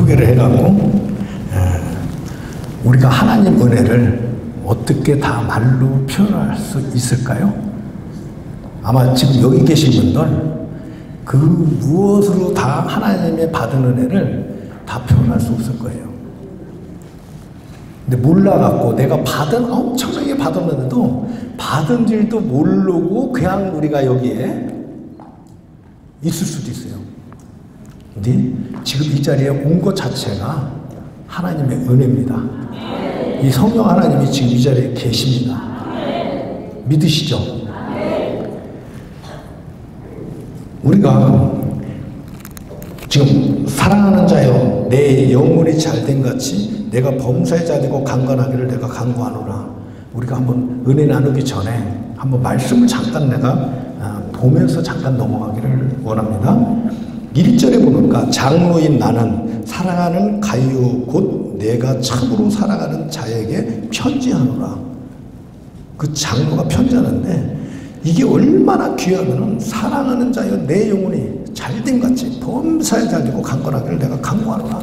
소개를 해갖고 우리가 하나님 은혜를 어떻게 다 말로 표현할 수 있을까요? 아마 지금 여기 계신 분들 그 무엇으로 다 하나님의 받은 은혜를 다 표현할 수 없을 거예요. 근데 몰라갖고 내가 엄청나게 받았는데도 받은 줄도 모르고 그냥 우리가 여기에 있을 수도 있어요. 근데 지금 이 자리에 온 것 자체가 하나님의 은혜입니다. 이 성령 하나님이 지금 이 자리에 계십니다. 믿으시죠? 우리가 지금 사랑하는 자여 내 영혼이 잘된 같이 내가 범사에 자되고 강건하기를 내가 간구하노라. 우리가 한번 은혜 나누기 전에 한번 말씀을 잠깐 내가 보면서 잠깐 넘어가기를 원합니다. 1절에 보니까 장로인 나는 사랑하는 가이오 곧 내가 참으로 사랑하는 자에게 편지하노라. 그 장로가 편지하는데 이게 얼마나 귀하면은 사랑하는 자여 내 영혼이 잘된 같이 범사에 잘되고 강건하기를 내가 간구하노라.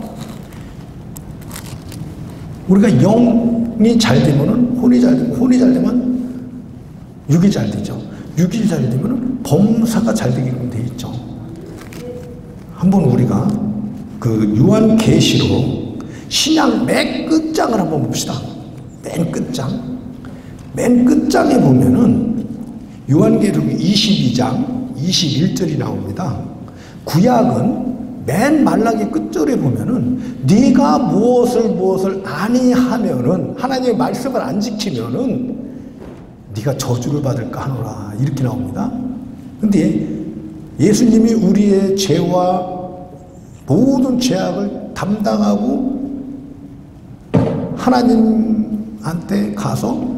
우리가 영이 잘 되면은 혼이 잘 되고 혼이 잘 되면 육이 잘 되죠. 육이 잘 되면은 범사가 잘 되게끔 돼 있죠. 한번 우리가 그 요한계시록 신약 맨 끝장을 한번 봅시다. 맨 끝장. 맨 끝장에 보면은 요한계시록 22장 21절이 나옵니다. 구약은 맨 말라기 끝절에 보면은 네가 무엇을 아니하면은 하나님의 말씀을 안 지키면은 네가 저주를 받을까 하노라 이렇게 나옵니다. 근데 예수님이 우리의 죄와 모든 죄악을 담당하고 하나님한테 가서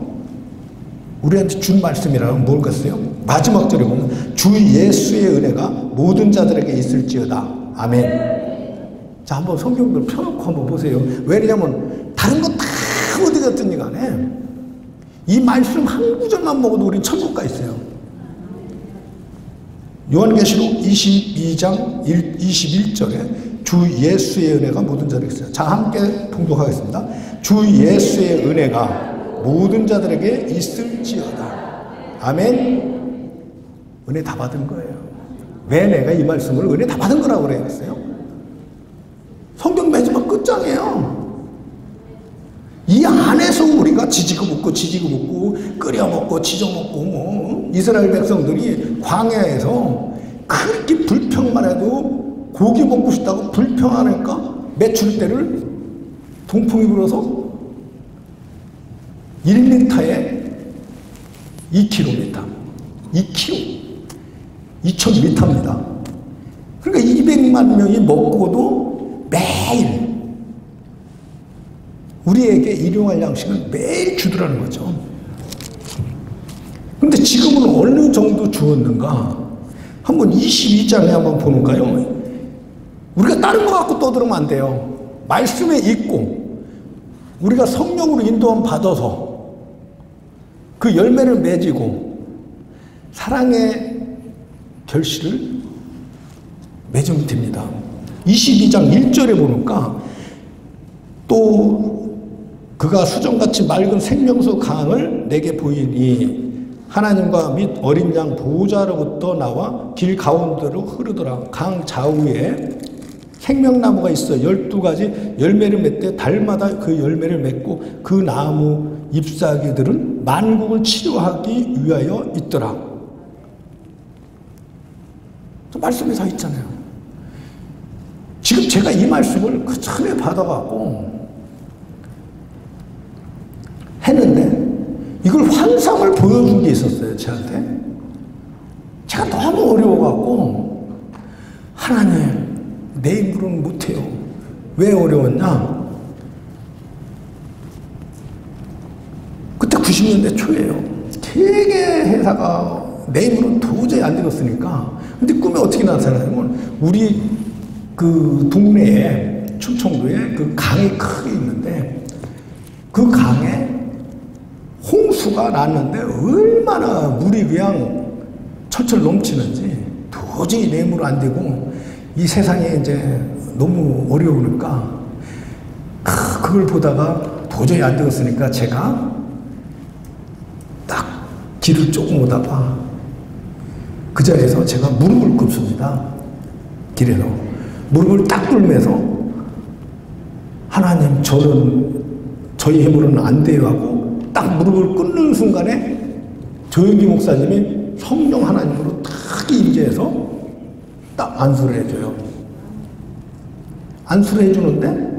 우리한테 준 말씀이라는 뭘겠어요? 마지막 절에 보면 주 예수의 은혜가 모든 자들에게 있을지어다. 아멘. 자, 한번 성경을 펴놓고 한번 보세요. 왜냐면 다른 거 다 어디 갔든지 간에 이 말씀 한 구절만 먹어도 우린 천국 가 있어요. 요한계시록 22장 21절에 주 예수의 은혜가 모든 자들에게 있어요. 자, 함께 봉독하겠습니다. 주 예수의 은혜가 모든 자들에게 있을지어다. 아멘. 은혜 다 받은 거예요. 왜 내가 이 말씀을 은혜 다 받은 거라고 그랬어요? 성경 마지막 끝장이에요. 이 안에서 우리가 지지고 볶고 끓여 먹고 지져 먹고 뭐 이스라엘 백성들이 광야에서 그렇게 불평만 해도 고기 먹고 싶다고 불평하니까 메추리대를 동풍이 불어서 1m에 2km 2000m입니다. 그러니까 200만 명이 먹고도 매일 우리에게 일용할 양식을 매일 주더라는 거죠. 근데 지금은 어느 정도 주었는가? 한번 22장에 한번 보는가요? 우리가 다른 거 갖고 떠들으면 안 돼요. 말씀에 있고 우리가 성령으로 인도함 받아서 그 열매를 맺고 사랑의 결실을 맺으면 됩니다. 22장 1절에 보니까 또 그가 수정같이 맑은 생명수 강을 내게 보이니 하나님과 및 어린 양 보호자로부터 나와 길 가운데로 흐르더라. 강 좌우에 생명나무가 있어 12가지 열매를 맺되 달마다 그 열매를 맺고 그 나무 잎사귀들은 만국을 치료하기 위하여 있더라. 말씀에 다 있잖아요. 지금 제가 이 말씀을 그 처음에 받아갖고 했는데 이걸 환상을 보여준 게 있었어요. 저한테. 제가 너무 어려워갖고 하나님 내 힘으로는 못해요. 왜 어려웠냐? 그때 90년대 초예요. 되게 회사가 내 힘으로는 도저히 안 되겠으니까. 근데 꿈에 어떻게 나타나냐면 우리 그 동네에 충청도에 그 강이 크게 있는데 그 강에 홍수가 났는데 얼마나 물이 그냥 철철 넘치는지 도저히 내 힘으로 안 되고 이 세상에 이제 너무 어려우니까 그걸 보다가 도저히 안 되었으니까 제가 딱 길을 조금 오다가 그 자리에서 제가 무릎을 꿇습니다. 길에서. 무릎을 딱 꿇면서 하나님, 저는 저희 힘으로는 안 돼요 하고 딱 무릎을 꿇는 순간에 조영기 목사님이 성령 하나님으로 딱 임재해서 딱 안수를 해줘요. 안수를 해주는데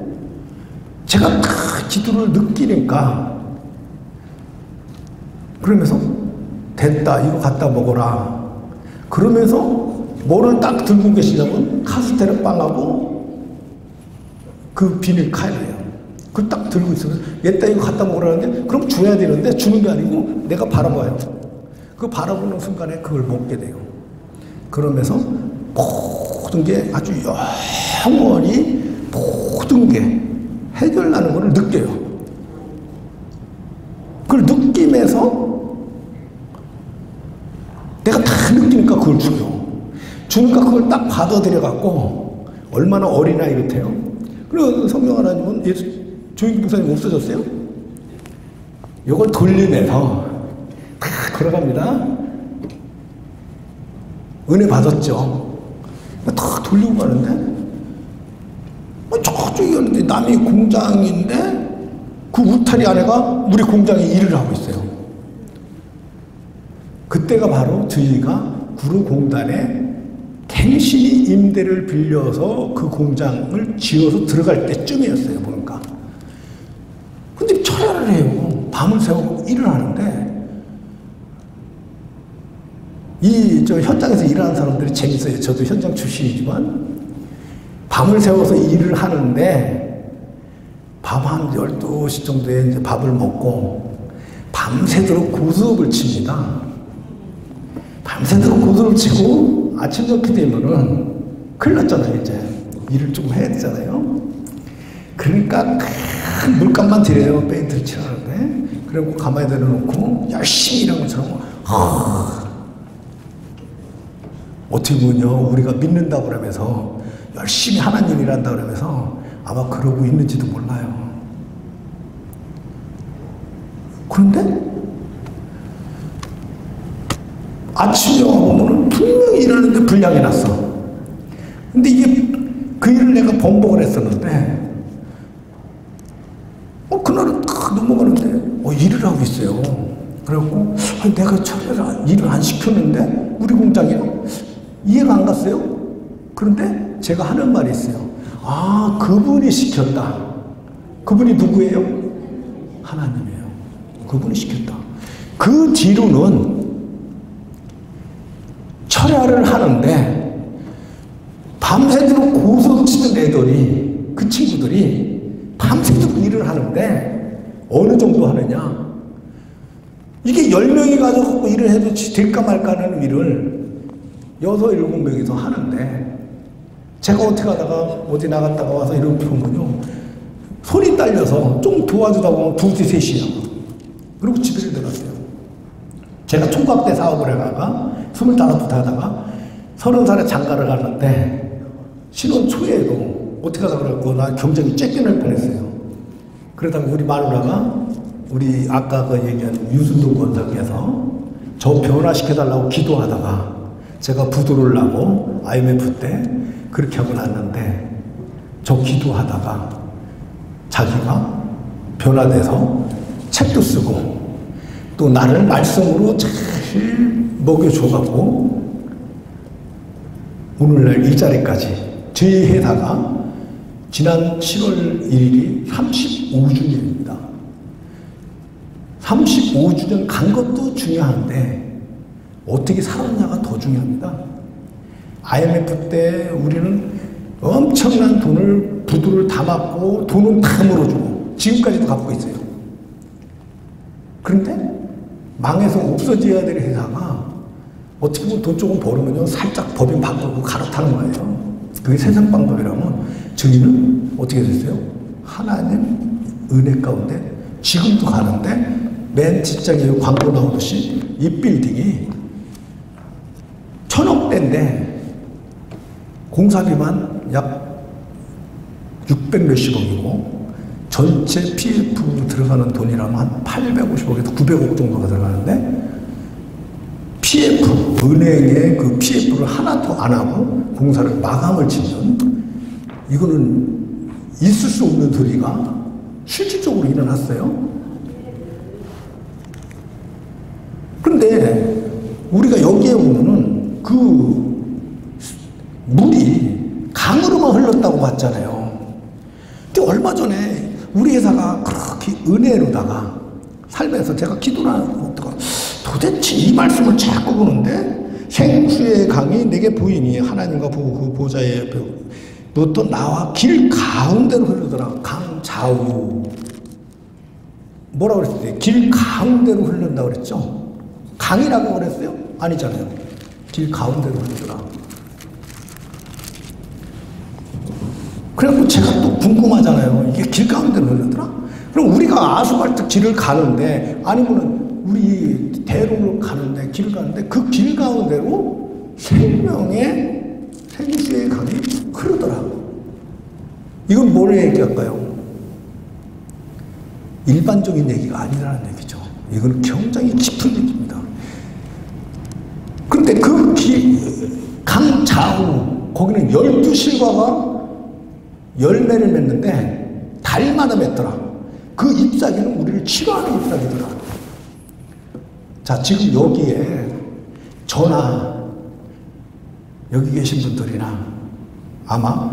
제가 딱 기도를 느끼니까 그러면서 됐다, 이거 갖다 먹어라. 그러면서 뭐를 딱 들고 계시냐면 카스테라 빵하고 그 비닐 칼이에요. 그걸 딱 들고 있어요. 얘따 이거 갖다 먹으라는데 그럼 줘야 되는데 주는 게 아니고 내가 바라봐요. 그 바라보는 순간에 그걸 먹게 돼요. 그러면서 모든 게 아주 영원히 모든 게 해결나는 걸 느껴요. 그걸 느끼면서 내가 다 느끼니까 그걸 줘요. 주니까 그걸 딱 받아들여갖고 얼마나 어린아이 같아요. 그리고 성령 하나님은 조영기 목사님 없어졌어요? 이걸 돌리면서 다 걸어갑니다. 은혜 받았죠. 다 돌리고 가는데 저쪽이었는데 남의 공장인데 그 울타리 안에가 우리 공장에 일을 하고 있어요. 그때가 바로 저희가 구로공단에 갱신이 임대를 빌려서 그 공장을 지어서 들어갈 때쯤이었어요, 보니까. 근데 철야를 해요. 밤을 새고 일을 하는데 저 현장에서 일하는 사람들이 재밌어요. 저도 현장 출신이지만 밤을 새워서 일을 하는데 밤 한 12시 정도에 이제 밥을 먹고 밤새도록 고스톱을 칩니다. 밤새도록 고스톱을 치고 아침 좋게 되면은 큰일 났잖아요. 이제 일을 좀 해야 되잖아요. 그러니까 큰 물감만 들여요. 페인트를 칠하는데. 그리고 가만히 내려놓고 열심히 일한 것처럼 어떻게 보면요, 우리가 믿는다고 그러면서 열심히 하나님 일한다 그러면서 아마 그러고 있는지도 몰라요. 그런데 아침에 와보면 분명히 일하는데 불량이 났어. 근데 이게 그 일을 내가 번복을 했었는데 그날은 딱 넘어가는데 일을 하고 있어요. 그래갖고 내가 일을 안 시켰는데 우리 공장이요? 이해가 안 갔어요. 그런데 제가 하는 말이 있어요. 아, 그분이 시켰다. 그분이 누구예요? 하나님이에요. 그분이 시켰다. 그 뒤로는 철야를 하는데 밤새도록 고소를 치던 애들이, 그 친구들이 밤새도록 일을 하는데 어느 정도 하느냐, 이게 10명이 가지고 일을 해도 될까 말까 하는 일을 6, 7명이서 하는데 제가 어떻게 하다가 어디 나갔다가 와서 이런 보면요, 손이 딸려서 좀 도와주다 보면 2, 3이야. 그리고 집에 들어갔어요. 제가 총각대 사업을 해다가 25부터 하다가 30살에 장가를 갔는데 신혼 초에도 어떻게 하다 그랬고 나 경쟁이 쫓겨날 뻔했어요. 그러다가 우리 마누라가 우리 아까 그 얘기한 유순동 권사께서 저 변화시켜달라고 기도하다가 제가 부도를 나고 IMF 때 그렇게 하고 났는데 저 기도하다가 자기가 변화돼서 책도 쓰고 또 나를 말씀으로 잘 먹여줘갖고 오늘날 이 자리까지 저희 회사가 지난 7월 1일이 35주년입니다. 35주년 간 것도 중요한데 어떻게 살았냐가 더 중요합니다. IMF 때 우리는 엄청난 돈을 부도를 다 맞고 돈은 다 물어주고 지금까지도 갖고 있어요. 그런데 망해서 없어져야 될 회사가 어떻게 보면 돈 조금 벌으면요 살짝 법인 바꾸고 갈아타는 거예요. 그게 세상 방법이라면 저희는 어떻게 됐어요? 하나님 은혜 가운데 지금도 가는데 맨 뒷장에 광고 나오듯이 이 빌딩이 1,000억대인데 공사비만 약 600 몇십억이고 전체 PF 들어가는 돈이라면 한 850억에서 900억 정도가 들어가는데 PF, 은행에 그 PF를 하나도 안 하고 공사를 마감을 치면 이거는 있을 수 없는 소리가 실질적으로 일어났어요. 그런데 우리가 여기에 보면은 그 물이 강으로만 흘렀다고 봤잖아요. 근데 얼마 전에 우리 회사가 그렇게 은혜로다가 살면서 제가 기도를 하다가 도대체 이 말씀을 자꾸 보는데 생수의 강이 내게 보이니 하나님과 그 보좌의 또 나와 길 가운데로 흐르더라. 강 좌우 뭐라고 그랬어요? 길 가운데로 흐른다고 그랬죠? 강이라고 그랬어요? 아니잖아요. 길 가운데로 흐르더라. 그래갖고 제가 또 궁금하잖아요. 이게 길 가운데로 흐르더라? 그럼 우리가 아스팔트 길을 가는데 아니면은 우리 대로를 가는데 길을 가는데 그 길 가운데로 생명의 생수의 강이 흐르더라. 이건 뭘 얘기할까요? 일반적인 얘기가 아니라는 얘기죠. 이건 굉장히 깊은 얘기입니다. 그런데 그 강 좌우 거기는 12실과가 열매를 맺는데 달마다 맺더라. 그 잎사귀는 우리를 치료하는 잎사귀더라. 자, 지금 여기에 저나 여기 계신 분들이나 아마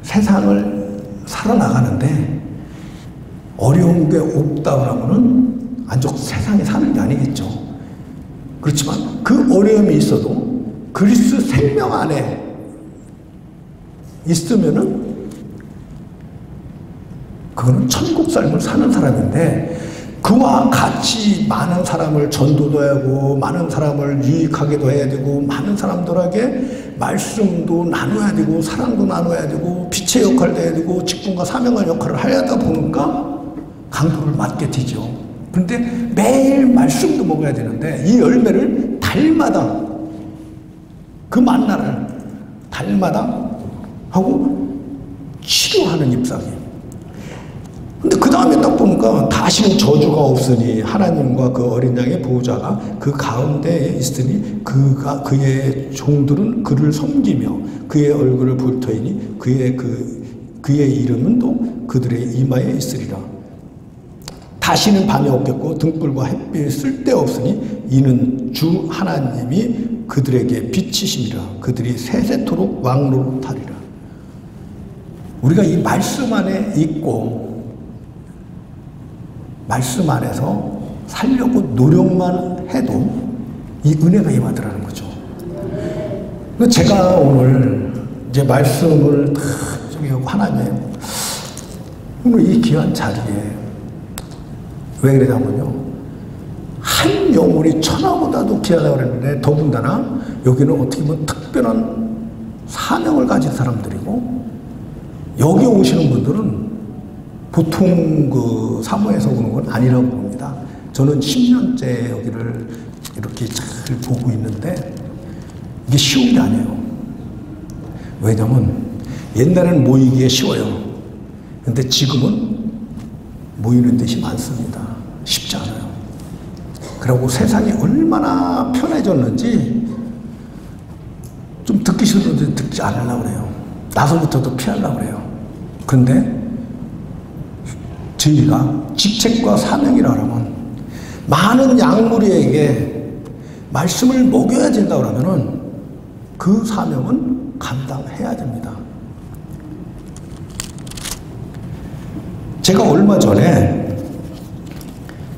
세상을 살아나가는데 어려운 게 없다 그러면은 안쪽 세상에 사는 게 아니겠죠. 그렇지만 그 어려움이 있어도 그리스도 생명 안에 있으면은 그거는 천국 삶을 사는 사람인데 그와 같이 많은 사람을 전도도 해야 하고 많은 사람을 유익하게도 해야 되고 많은 사람들에게 말씀도 나눠야 되고 사랑도 나눠야 되고 빛의 역할도 해야 되고 직분과 사명의 역할을 하다 보니까 강도를 맞게 되죠. 그런데 매일 말씀도 먹어야 되는데 이 열매를 달마다 그 만나를 달마다 하고 치료하는 잎사귀. 근데 그 다음에 딱 보니까 다시는 저주가 없으니 하나님과 그 어린 양의 보호자가 그 가운데에 있으니 그의 종들은 그를 섬기며 그의 얼굴을 볼 터이니 그의 이름은 또 그들의 이마에 있으리라. 다시는 밤이 없겠고 등불과 햇빛이 쓸데없으니 이는 주 하나님이 그들에게 빛이심이라. 그들이 세세토록 왕노릇하리라. 우리가 이 말씀 안에 있고 말씀 안에서 살려고 노력만 해도 이 은혜가 임하더라는 거죠. 제가 오늘 이제 말씀을 다 하나님 오늘 이 귀한 자리에 왜 그러냐면요, 한 영혼이 천하보다도 귀하다고 그랬는데 더군다나 여기는 어떻게 보면 특별한 사명을 가진 사람들이고 여기 오시는 분들은 보통 그 사모에서 오는 건 아니라고 봅니다. 저는 10년째 여기를 이렇게 잘 보고 있는데 이게 쉬운 게 아니에요. 왜냐면 옛날에는 모이기에 쉬워요. 근데 지금은 모이는 데시 많습니다. 쉽지 않아요. 그리고 세상이 얼마나 편해졌는지 좀 듣기 싫은데 듣지 않으려고 그래요. 나서부터도 피하려고 그래요. 근데 저희가 직책과 사명이라 하면 많은 양무리에게 말씀을 먹여야 된다고 하면은 그 사명은 감당해야 됩니다. 제가 얼마 전에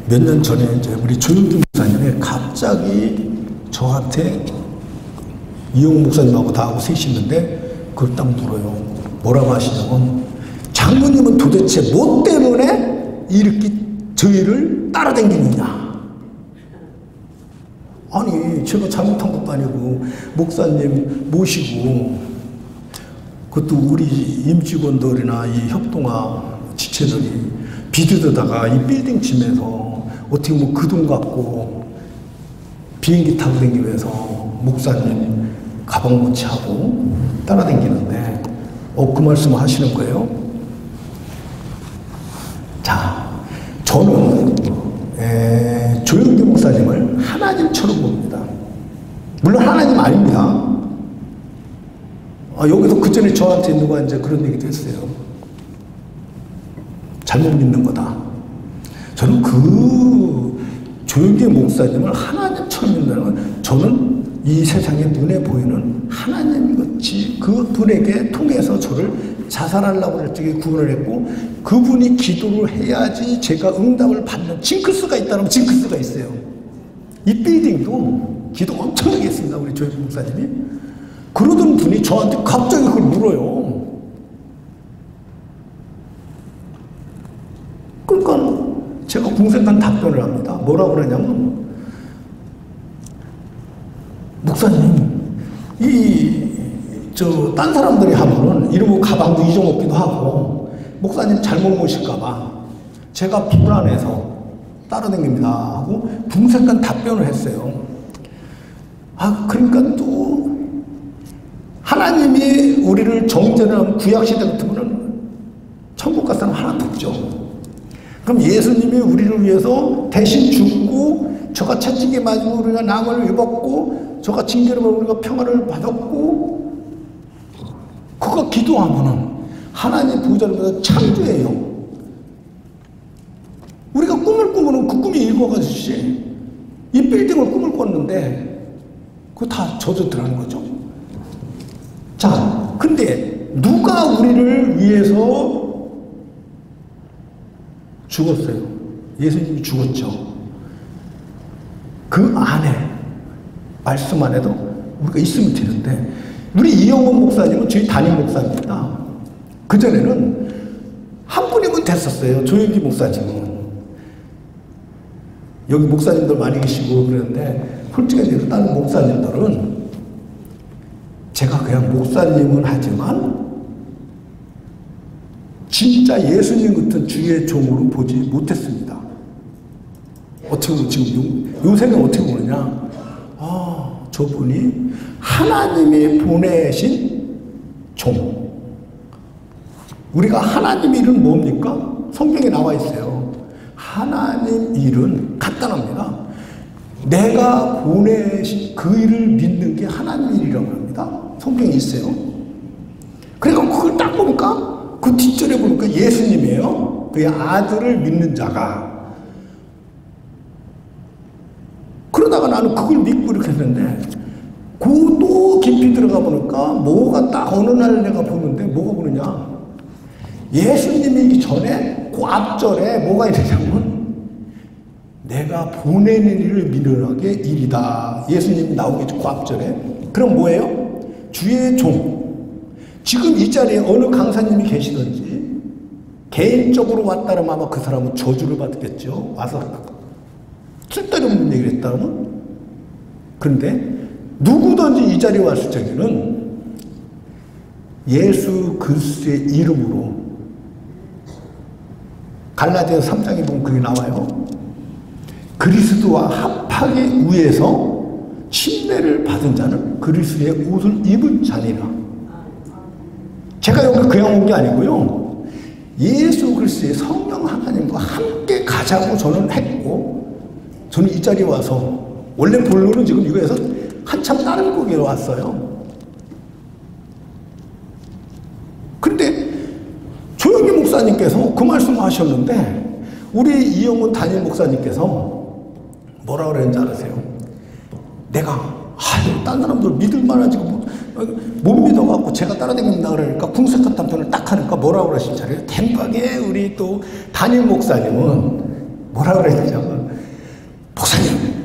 몇 년 전에 이제 우리 조영준 목사님이 갑자기 저한테 이용 목사님하고 나하고 셋이 있는데 그걸 딱 물어요. 뭐라고 하시냐면 장로님은 도대체 뭐 때문에 이렇게 저희를 따라다니느냐. 아니 제가 잘못한 것도 아니고 목사님 모시고 그것도 우리 임직원들이나 이 협동화 지체들이 비드다가 이 빌딩 치면서 어떻게 보면 그 돈 갖고 비행기 타고 다니면서 목사님 가방 모치하고 따라다니는데 그 말씀을 하시는 거예요. 저는 조영기 목사님을 하나님처럼 봅니다. 물론 하나님 아닙니다. 여기서 그 전에 저한테 누가 이제 그런 얘기도 했어요. 잘못 믿는 거다. 저는 그 조영기 목사님을 하나님처럼 믿는다는 건, 저는 이 세상에 눈에 보이는 하나님같이 그분에게 통해서 저를 자살하려고 할 적에 구원을 했고, 그분이 기도를 해야지 제가 응답을 받는 징크스가 있다면 징크스가 있어요. 이 빌딩도 기도 엄청나게 했습니다. 우리 조영기 목사님이. 그러던 분이 저한테 갑자기 그걸 물어요. 그러니까 제가 궁색한 답변을 합니다. 뭐라고 그러냐면, 목사님, 딴 사람들이 하면은 이러고 가방도 잊어먹기도 하고, 목사님 잘못 모실까봐 제가 불안해서 따라다닙니다 하고 궁색한 답변을 했어요. 그러니까 또 하나님이 우리를 정죄하는 구약시대 같으면 천국 갈 사람 하나도 없죠. 그럼 예수님이 우리를 위해서 대신 죽고, 저가 채찍에 맞으면 우리가 낭을 입었고, 저가 징계를 받으면 우리가 평안을 받았고, 그거 기도하면은 하나님 보좌를 창조해요. 우리가 꿈을 꾸면은 그 꿈이 일궈가지고 이 빌딩을 꿈을 꿨는데 그거 다 저주들하는 거죠. 자, 근데 누가 우리를 위해서 죽었어요? 예수님이 죽었죠. 그 안에 말씀 안에도 우리가 있으면 되는데, 우리 이영원 목사님은 저희 담임 목사입니다. 그전에는 한 분이면 됐었어요. 조영기 목사님은. 여기 목사님들 많이 계시고 그러는데, 솔직히 다른 목사님들은 제가 그냥 목사님은 하지만 진짜 예수님 같은 주의 종으로 보지 못했습니다. 어떻게 보면 지금 요새는 어떻게 보느냐, 저분이 하나님이 보내신 종. 우리가 하나님 일은 뭡니까? 성경에 나와 있어요. 하나님 일은 간단합니다. 내가 보내신 그 일을 믿는 게 하나님 일이라고 합니다. 성경에 있어요. 그러니까 그걸 딱 보니까 그 뒷절에 보니까 예수님이에요. 그의 아들을 믿는 자가. 그러다가 나는 그걸 믿고 이렇게 했는데, 또 깊이 들어가 보니까 뭐가 딱 어느 날 내가 보는데 뭐가 보느냐, 예수님이기 전에 그 앞절에 뭐가 있느냐면, 내가 보내는 일을 미련하게 일이다. 예수님이 나오겠죠, 그 앞절에. 그럼 뭐예요? 주의 종. 지금 이 자리에 어느 강사님이 계시든지 개인적으로 왔다면 아마 그 사람은 저주를 받겠죠. 와서 쓸데없는 얘기를 했다면. 그런데 누구든지 이 자리에 왔을 적에는 예수 그리스도의 이름으로, 갈라디아서 3장에 보면 그게 나와요. 그리스도와 합하기 위해서 침례를 받은 자는 그리스도의 옷을 입은 자니라. 제가 여기 그냥 온 게 아니고요. 예수 그리스도의 성령 하나님과 함께 가자고 저는 했고, 저는 이 자리에 와서, 원래 본론은 지금 이거에서 한참 다른 곡에 왔어요. 근데 조영기 목사님께서 그 말씀을 하셨는데, 우리 이영훈 담임 목사님께서 뭐라 그랬는지 아세요? 내가 딴 사람들 믿을 만하지 못 믿어갖고 제가 따라다닌다 그러니까 궁색한 답변을 딱 하니까 뭐라고 그러신지 알아요? 댕박에 우리 또 담임 목사님은 뭐라 그랬냐면, 목사님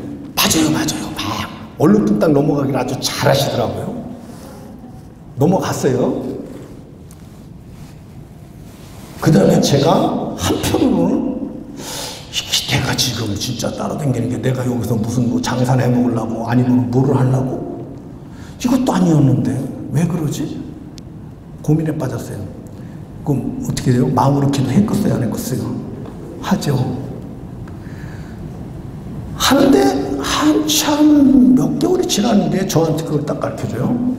맞아요 막 얼룩뚱땅 넘어가기를 아주 잘하시더라고요. 넘어갔어요. 그 다음에 제가 한편으로는 내가 지금 진짜 따라다니는 게 내가 여기서 무슨 뭐 장사를 해먹으려고 아니면 뭐를 하려고, 이것도 아니었는데 왜 그러지? 고민에 빠졌어요. 그럼 어떻게 돼요? 마음으로 기도했겠어요, 안 했겠어요? 하죠. 하는데 한참 몇 개월이 지났는데 저한테 그걸 딱 가르쳐줘요.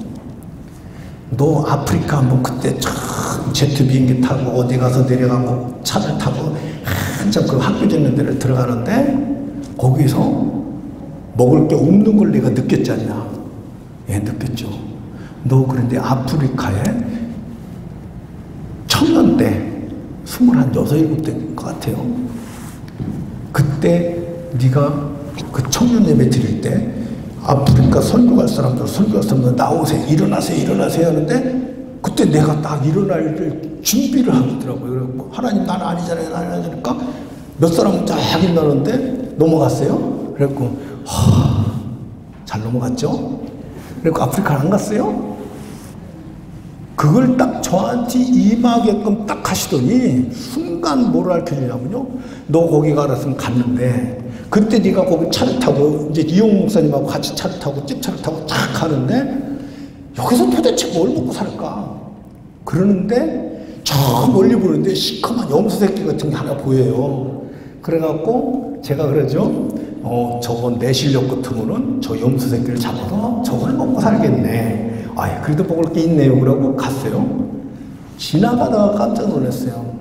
너 아프리카 한번 그때 참 제트 비행기 타고 어디 가서 내려가고 차를 타고 한참 그 학교 짓는 데를 들어가는데 거기서 먹을 게 없는 걸 내가 느꼈지 않냐. 예, 느꼈죠. 너 그런데 아프리카에 청년 때 26, 7대인 것 같아요. 그때 네가 그 청년 예배 드릴 때 아프리카 선교 갈 사람들 나오세요. 일어나세요 하는데 그때 내가 딱 일어날 준비를 하더라고요. 그래서 하나님 나는 아니잖아요. 나는 아니니까 몇 사람은 쫙 일어나는데 넘어갔어요. 그래갖고 잘 넘어갔죠. 그리고 아프리카를 안 갔어요. 그걸 딱 저한테 임하게끔 딱 하시더니 순간 뭐를 알려주냐면요. 너 거기 가라서 갔는데 그때 네가 거기 차를 타고 이제 이용 목사님하고 같이 차를 타고 집차를 타고 딱 가는데 여기서 도대체 뭘 먹고 살까? 그러는데 저 멀리 보는데 시커먼 염소 새끼 같은 게 하나 보여요. 그래갖고 제가 그러죠. 저건 내 실력 같으면은 저 염소 새끼를 잡아서 저걸 먹고 살겠네. 아이, 그래도 먹을 게 있네요. 그러고 갔어요. 지나가다가 깜짝 놀랐어요.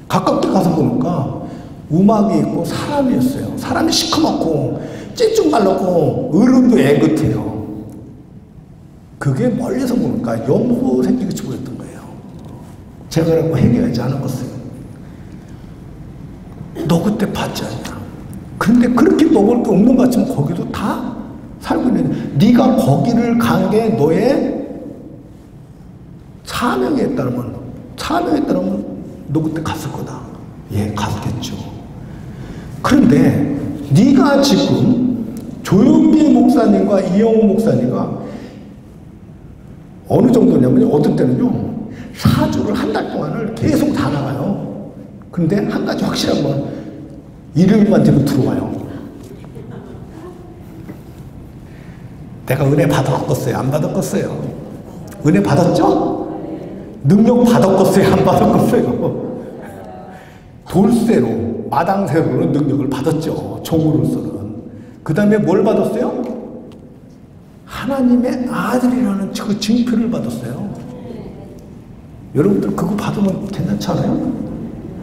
가깝게 가서 보니까 우막이 있고 사람이었어요. 사람이 시커멓고 찝쭉 말랐고 어른도 애긋해요. 그게 멀리서 보니까 염소 새끼같이 보였던 거예요. 제가 그러고 해결하지 않았겠어요. 너 그때 봤지 않냐? 근데 그렇게 먹을 게 없는 것 같지만 거기도 다 살고 있는데 네가 거기를 간 게 너의 사명에 따르면 너 그때 갔을 거다. 예, 갔겠죠. 그런데 네가 지금 조용기 목사님과 이영호 목사님과 어느 정도냐면 어떤 때는요 4주를 한 달 동안을 계속 다 나가요. 근데 한 가지 확실한 건 일요일만 되면 들어와요. 내가 은혜 받았겠어요? 안 받았겠어요? 은혜 받았죠? 능력 받았겠어요? 안 받았겠어요? 돌쇠로 마당새로는 능력을 받았죠. 종으로서는. 그 다음에 뭘 받았어요? 하나님의 아들이라는 그 징표를 받았어요. 여러분들 그거 받으면 괜찮지 않아요?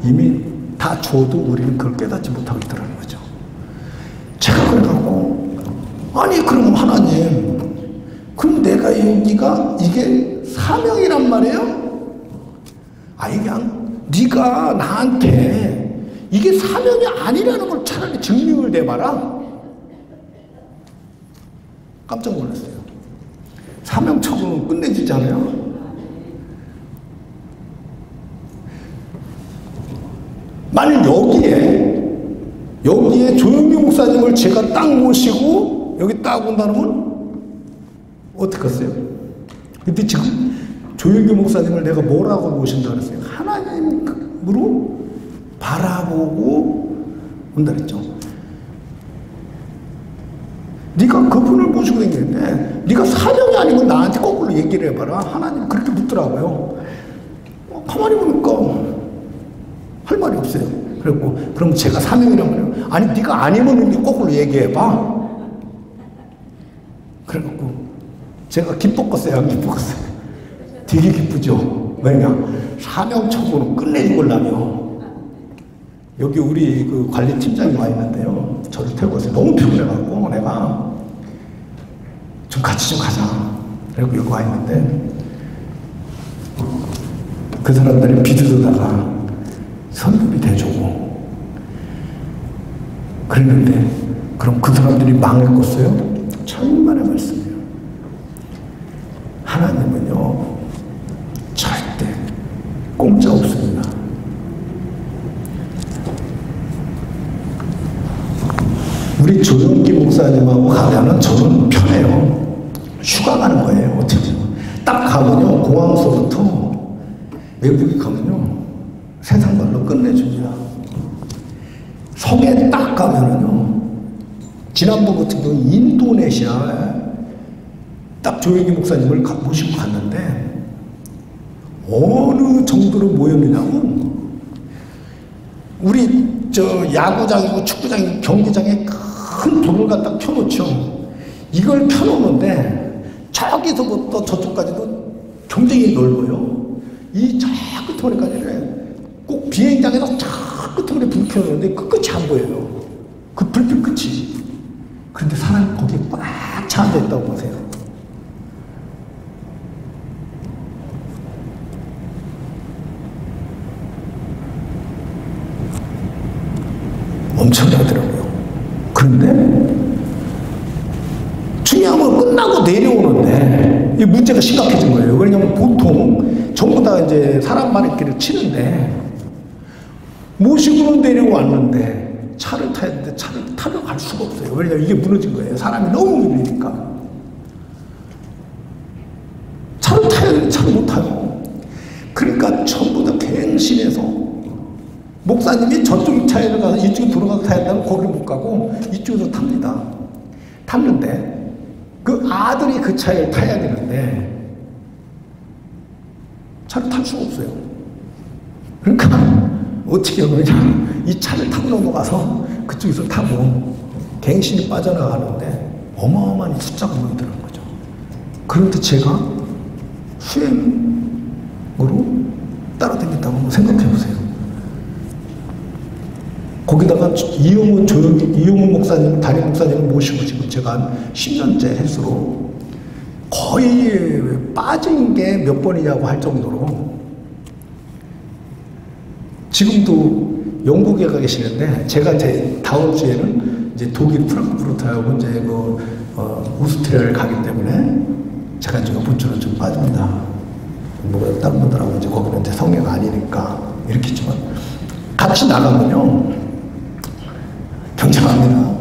이미 다 줘도 우리는 그걸 깨닫지 못하고 있더라는 거죠. 제가 그러고 아니 그럼 하나님 그럼 내가 여기가 이게 사명이란 말이에요? 아니 그냥 네가 나한테 이게 사명이 아니라는 걸 차라리 증명을 내봐라. 깜짝 놀랐어요. 사명 처분은 끝내주잖아요. 만약 여기에 조용기 목사님을 제가 딱 모시고 여기 딱 온다면 어떻게 했어요? 근데 지금 조용기 목사님을 내가 뭐라고 모신다 그랬어요? 하나님으로 바라보고 온다 그랬죠. 네가 그분을 모시고 다니는데 네가 사명이 아니면 나한테 거꾸로 얘기를 해봐라. 하나님 그렇게 묻더라고요. 가만히 보니까 할 말이 없어요. 그랬고 그럼 제가 사명이라면 아니 네가 아니면 거꾸로 얘기해봐. 그래갖고 제가 기뻤겠어요? 안 기뻤겠어요? 되게 기쁘죠. 왜냐? 사명 처분을 끝내주려며 여기 우리 그 관리팀장이 와 있는데요. 저를 태우고 있어요. 너무 피곤해갖고 내가 좀 같이 좀 가자. 그리고 여기 와 있는데 그 사람들이 비들다가 선급이 대주고 그랬는데 그럼 그 사람들이 망했겠어요? 천만의 말씀이에요. 하나님은요 절대 공짜 없습니다. 우리 조용기 목사님하고 가면은 저는 편해요. 휴가 가는 거예요. 어떻게 딱 가면요 공항서부터 외국에 가면요 세상 말로 끝내줍니다. 성에 딱 가면은요 지난번 같은 경우 인도네시아에 딱 조용기 목사님을 모시고 갔는데 어느 정도로 모였느냐면 우리 저 야구장이고 축구장이고 경기장에 큰 돌을 갖다 펴놓죠. 이걸 펴놓는데 저기서부터 저쪽까지도 굉장히 넓어요. 이 저 끝머리까지는 꼭 비행장에서 저 끝에 불 켜놓는데 그 끝이 안 보여요. 그 불빛 끝이. 그런데 사람이 거기에 꽉 차 앉아 있다고 보세요. 엄청나더라고요. 그런데 중요한 건 끝나고 내려오는데 이 문제가 심각해진 거예요. 왜냐하면 보통 전부 다 이제 사람 많은 길을 치는데 모시고는 내려왔는데 차를 타야 되는데 차를 타러 갈 수가 없어요. 왜냐하면 이게 무너진 거예요. 사람이 너무 밀리니까. 차를 타야 되는데 차를 못 타요. 그러니까 전부 다 갱신해서 목사님이 저쪽 차에 가서 이쪽에 들어가서 타야 된다면 거기를 못 가고 이쪽에서 탑니다. 탔는데 그 아들이 그 차를 타야 되는데 차를 탈 수가 없어요. 그러니까 어떻게 하면 이 차를 타고 넘어가서 그쪽에서 타고 갱신이 빠져나가는데 어마어마한 숫자가 모이더라는 거죠. 그런데 제가 수행으로 따라다녔다고 한번 생각해 보세요. 거기다가 이용훈 목사님, 담임 목사님을 모시고 지금 제가 한 10년째 횟수로 거의 빠진 게 몇 번이냐고 할 정도로 지금도 영국에 가 계시는데 제가 다음 주에는 이제 독일 프랑크푸르트하고 이제 오스트리아를 가기 때문에 제가 지금 본주로 좀 빠집니다. 뭐 다른 분들하고 이제 거기는 이제 성회가 아니니까 이렇게 있지만 같이 나가면요. 경쟁합니다.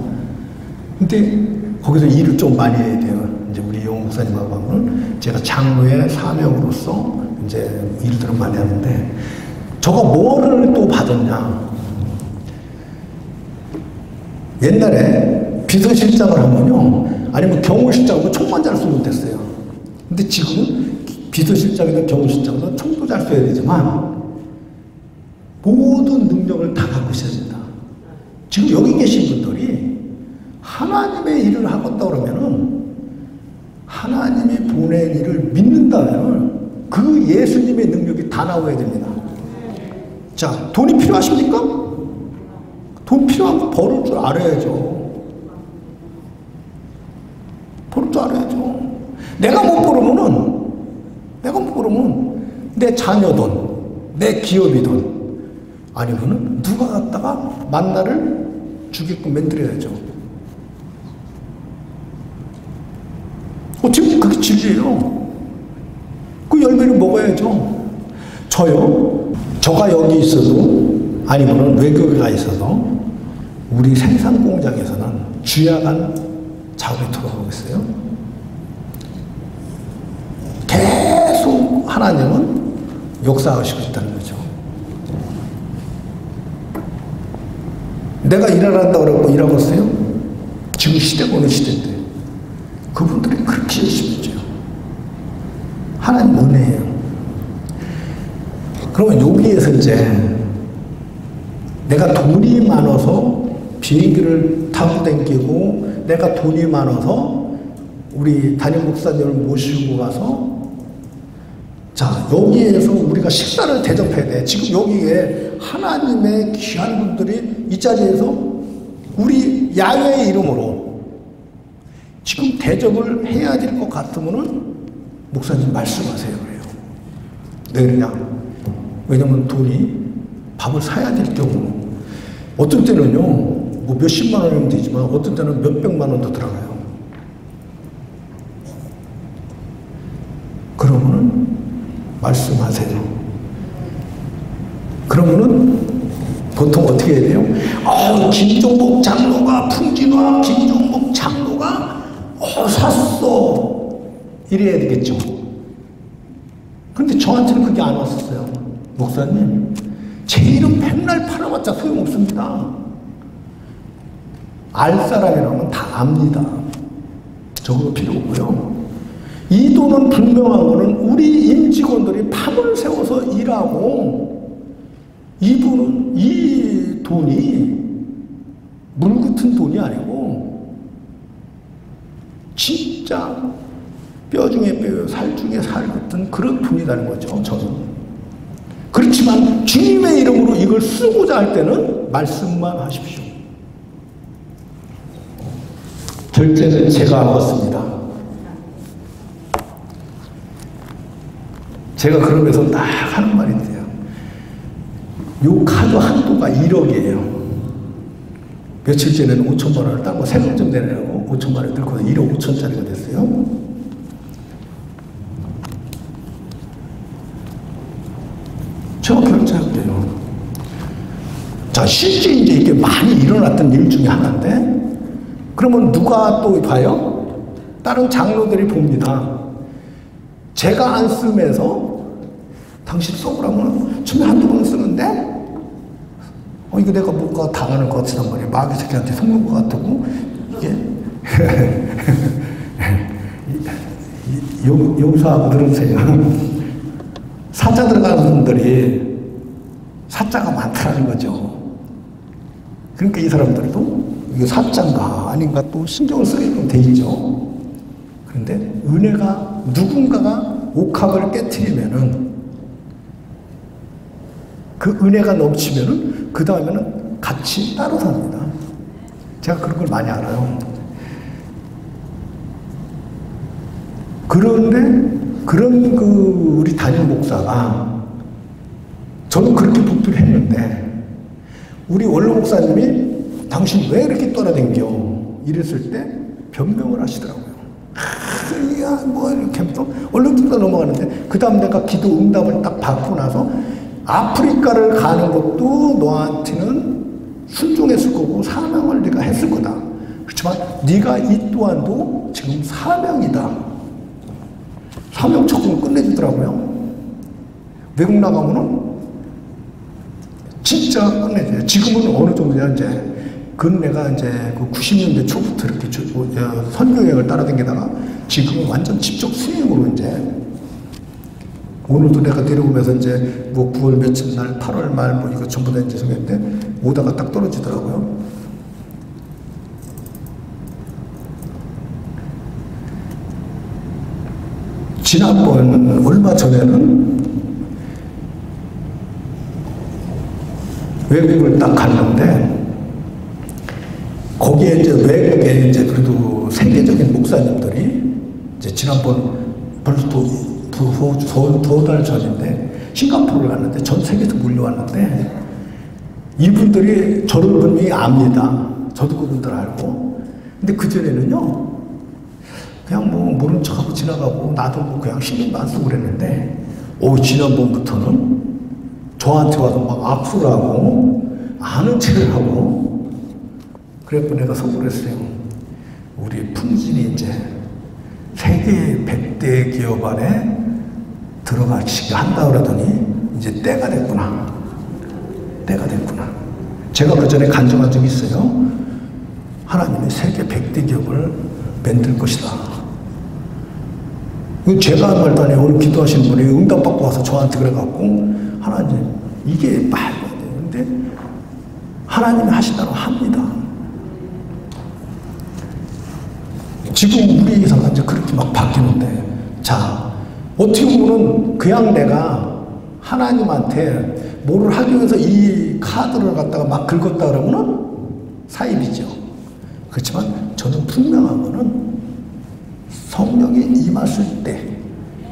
근데 거기서 일을 좀 많이 해야 돼요. 이제 우리 용 목사님하고 하면 제가 장로의 사명으로서 이제 일들을 많이 하는데 저가 뭐를 또 받았냐. 옛날에 비서실장을 하면요. 아니면 경호실장으로 총만 잘 쏘면 됐어요. 근데 지금은 비서실장이나 경호실장은 총도 잘 쏘야 되지만 모든 능력을 다 갖고 있어야 된다. 지금 여기 계신 분들이 하나님의 일을 하겠다 그러면은 하나님이 보낸 일을 믿는다면 그 예수님의 능력이 다 나와야 됩니다. 자, 돈이 필요하십니까? 돈 필요한 거 벌을 줄 알아야죠. 벌을 줄 알아야죠. 내가 못 벌으면 내 자녀 돈, 내 기업이든 아니면은 누가 갖다가 만나를 주게끔 만들어야죠. 지금 그게 진리예요. 그 열매를 먹어야죠. 저가 여기 있어도 아니면은 외국에 가 있어도 우리 생산 공장에서는 주야간 작업이 돌아가고 있어요. 계속 하나님은 역사하시고 있다는 거죠. 내가 일하란다 그러고 일하고 있어요? 지금 시대가 어느 시대인데 그분들이 그렇게 열심히 해줘요. 하나님 은혜예요. 그러면 여기에서 이제 내가 돈이 많아서 비행기를 타고 다니고 내가 돈이 많아서 우리 담임 목사님을 모시고 가서 자, 여기에서 우리가 식사를 대접해야 돼. 지금 여기에 하나님의 귀한 분들이 이 자리에서 우리 야훼의 이름으로 지금 대접을 해야 될 것 같으면은 목사님 말씀하세요. 그래요. 왜 그러냐? 왜냐면 돈이 밥을 사야 될 경우 어떤 때는요, 뭐 몇십만 원이면 되지만 어떤 때는 몇백만 원도 들어가요. 그러면은 말씀하세요. 그러면은 보통 어떻게 해야 돼요? 김종복 장로가 풍진화 김종복 장로가 샀어 이래야 되겠죠. 그런데 저한테는 그게 안 왔었어요. 목사님, 제 이름 백날 팔아봤자 소용없습니다. 알 사람이라면 다 압니다. 저거 필요 없고요. 이 돈은 분명한 거는 우리 임직원들이 밤을 새워서 일하고 이분은 이 돈이 물 같은 돈이 아니고 진짜 뼈 중에 뼈, 살 중에 살 같은 그런 돈이라는 거죠. 저는. 그렇기 그렇지만 주님의 이름으로 이걸 쓰고자 할 때는 말씀만 하십시오. 결제는 제가 하겠습니다. 제가 그러면서 딱 하는 말이 있어요. 요 카드 한도가 1억이에요. 며칠 전에는 5천만 원을 따고 세금 좀 내려고 5천만 원을 들고 1억 5천짜리가 됐어요. 제가 결제할게요. 자, 실제 이제 이게 많이 일어났던 일 중에 하나인데, 그러면 누가 또 봐요? 다른 장로들이 봅니다. 제가 안 쓰면서 당신 써보라면 처음에 한두 번 쓰는데 이거 내가 뭔가 당하는 것 같단 말이에요. 마귀 새끼한테 속는 것 같고 이게 용서하고 들으세요. 사자 들어가는 분들이 사자가 많다는 거죠. 그러니까 이 사람들도 이게 사자인가 아닌가 또 신경을 쓰게끔 돼 있죠. 그런데 은혜가 누군가가 옥합을 깨트리면은 그 은혜가 넘치면은 그 다음에는 같이 따로 삽니다. 제가 그런 걸 많이 알아요. 그런데 그런 우리 담임 목사가 저는 그렇게 북돋을 했는데 우리 원로 목사님이 당신 왜 이렇게 떠나댕겨? 이랬을 때 변명을 하시더라고요. 야, 뭐 이렇게 하면서 얼른 넘어가는데 그 다음 내가 기도 응답을 딱 받고 나서 아프리카를 가는 것도 너한테는 순종했을 거고 사명을 네가 했을 거다. 그렇지만 네가 이 또한도 지금 사명이다. 사명 적응 끝내주더라고요. 외국 나가면은 진짜 끝내줘요. 지금은 어느 정도냐 이제 내가 이제 그 90년대 초부터 이렇게 선교여행을 따라다니다가 지금은 완전 직접 수행으로 이제 오늘도 내가 데려오면서 이제 뭐 9월 며칠 날 8월 말 뭐 이거 전부 다 이제 성했는데 오다가 딱 떨어지더라고요. 지난번 얼마 전에는 외국을 딱 갔는데 거기에 이제 외국에 이제 그래도 세계적인 목사님들이 이제 지난번 벌써 두 달 전인데 싱가포르를 갔는데 전 세계에서 몰려왔는데 이분들이 저를 분명히 압니다. 저도 그분들 알고. 근데 그전에는요 그냥 뭐 모른 척하고 지나가고 나도 뭐 그냥 신경도 안 쓰고 그랬는데 지난번부터는 저한테 와서 막 악수를 하고 아는 체를 하고 그래서 내가 속으로 했어요. 우리 풍진이 이제 세계 100대 기업 안에 들어가시게 한다 그러더니 이제 때가 됐구나. 때가 됐구나. 제가 그 전에 간증한 적이 있어요. 하나님이 세계 100대 기업을 만들 것이다. 제가 한 말도 아니에요. 오늘 기도하신 분이 응답받고 와서 저한테 그래갖고 하나님 이게 말도 안 되는데 하나님이 하시다고 합니다. 지금 우리 예상가 이제 그렇게 막 바뀌는데 자 어떻게 보면 그냥 내가 하나님한테 뭐를 하기 위해서 이 카드를 갖다가 막 긁었다 그러면은 사입이죠. 그렇지만 저는 분명한 거는 성령이 임하실 때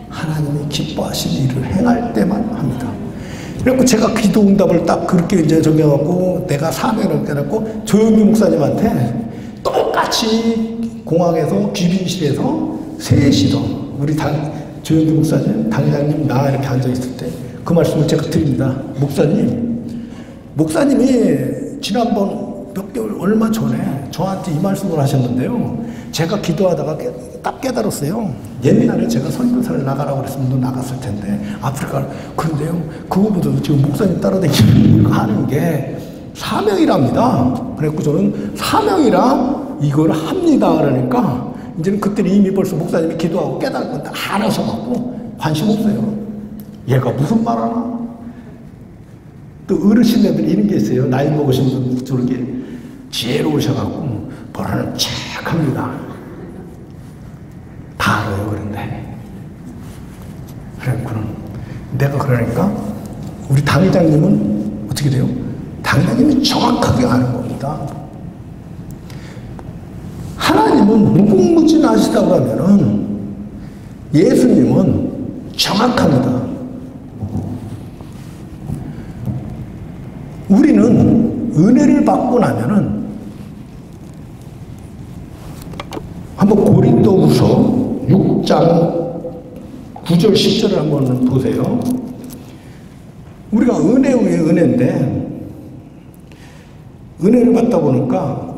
하나님이 기뻐하신 일을 행할 때만 합니다. 그래서 제가 기도 응답을 딱 그렇게 이제 정해갖고 내가 사명을 깨닫고 조영기 목사님한테 똑같이 공항에서 귀빈실에서 셋이서 우리 조영기 목사님, 당장님 나 이렇게 앉아있을 때 그 말씀을 제가 드립니다. 목사님이 지난번 몇 개월 얼마 전에 저한테 이 말씀을 하셨는데요. 제가 기도하다가 딱 깨달았어요. 옛날에 제가 선교사를 나가라고 그랬으면 너 나갔을 텐데 아프리카 그런데요. 그거보다도 지금 목사님 따라다니는 하는 게 사명이랍니다. 그래서 저는 사명이라 이걸 합니다. 그러니까 이제는 그때는 이미 벌써 목사님이 기도하고 깨달은 건 다 알아서갖고 관심 없어요. 얘가 무슨 말 하나? 또 어르신네들이 이런 게 있어요. 나이 먹으신 분들 저렇게 지혜로우셔갖고 뭐라는 착합니다. 다 알아요. 그런데 그랬구나. 내가 그러니까 우리 당회장님은 어떻게 돼요? 당회장님이 정확하게 아는 겁니다. 하나님은 무궁무진하시다고 하면은 예수님은 정확합니다. 우리는 은혜를 받고 나면은 한번 고린도후서 6장 9절 10절을 한번 보세요. 우리가 은혜 위에 은혜인데 은혜를 받다 보니까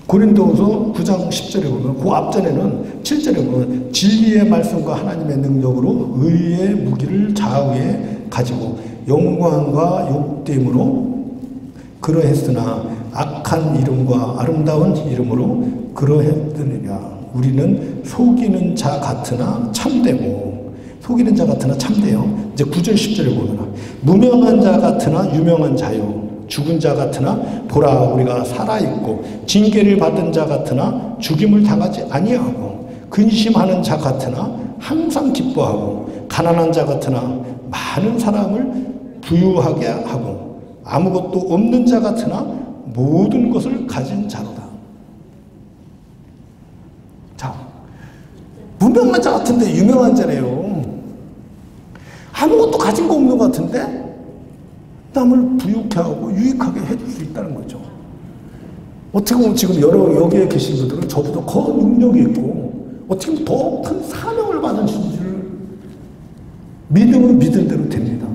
고린도후서 9장 10절에 보면 그 앞전에는 7절에 보면 진리의 말씀과 하나님의 능력으로 의의 무기를 좌우에 가지고 영광과 욕됨으로 그러했으나 악한 이름과 아름다운 이름으로 그러했느니라. 우리는 속이는 자 같으나 참되고 속이는 자 같으나 참되요. 이제 9절 10절에 보면 무명한 자 같으나 유명한 자요. 죽은 자 같으나 보라 우리가 살아있고 징계를 받은 자 같으나 죽임을 당하지 아니하고 근심하는 자 같으나 항상 기뻐하고 가난한 자 같으나 많은 사람을 부유하게 하고 아무것도 없는 자 같으나 모든 것을 가진 자로다. 자, 무명한 자 같은데 유명한 자래요. 아무것도 가진 거 없는 것 같은데 남을 부유케 하고 유익하게 해줄 수 있다는 거죠. 어떻게 보면 지금 여기에 계신 분들은 저보다 더 능력이 있고 어떻게 보면 더 큰 사명을 받은 줄 믿음은 믿은 대로 됩니다.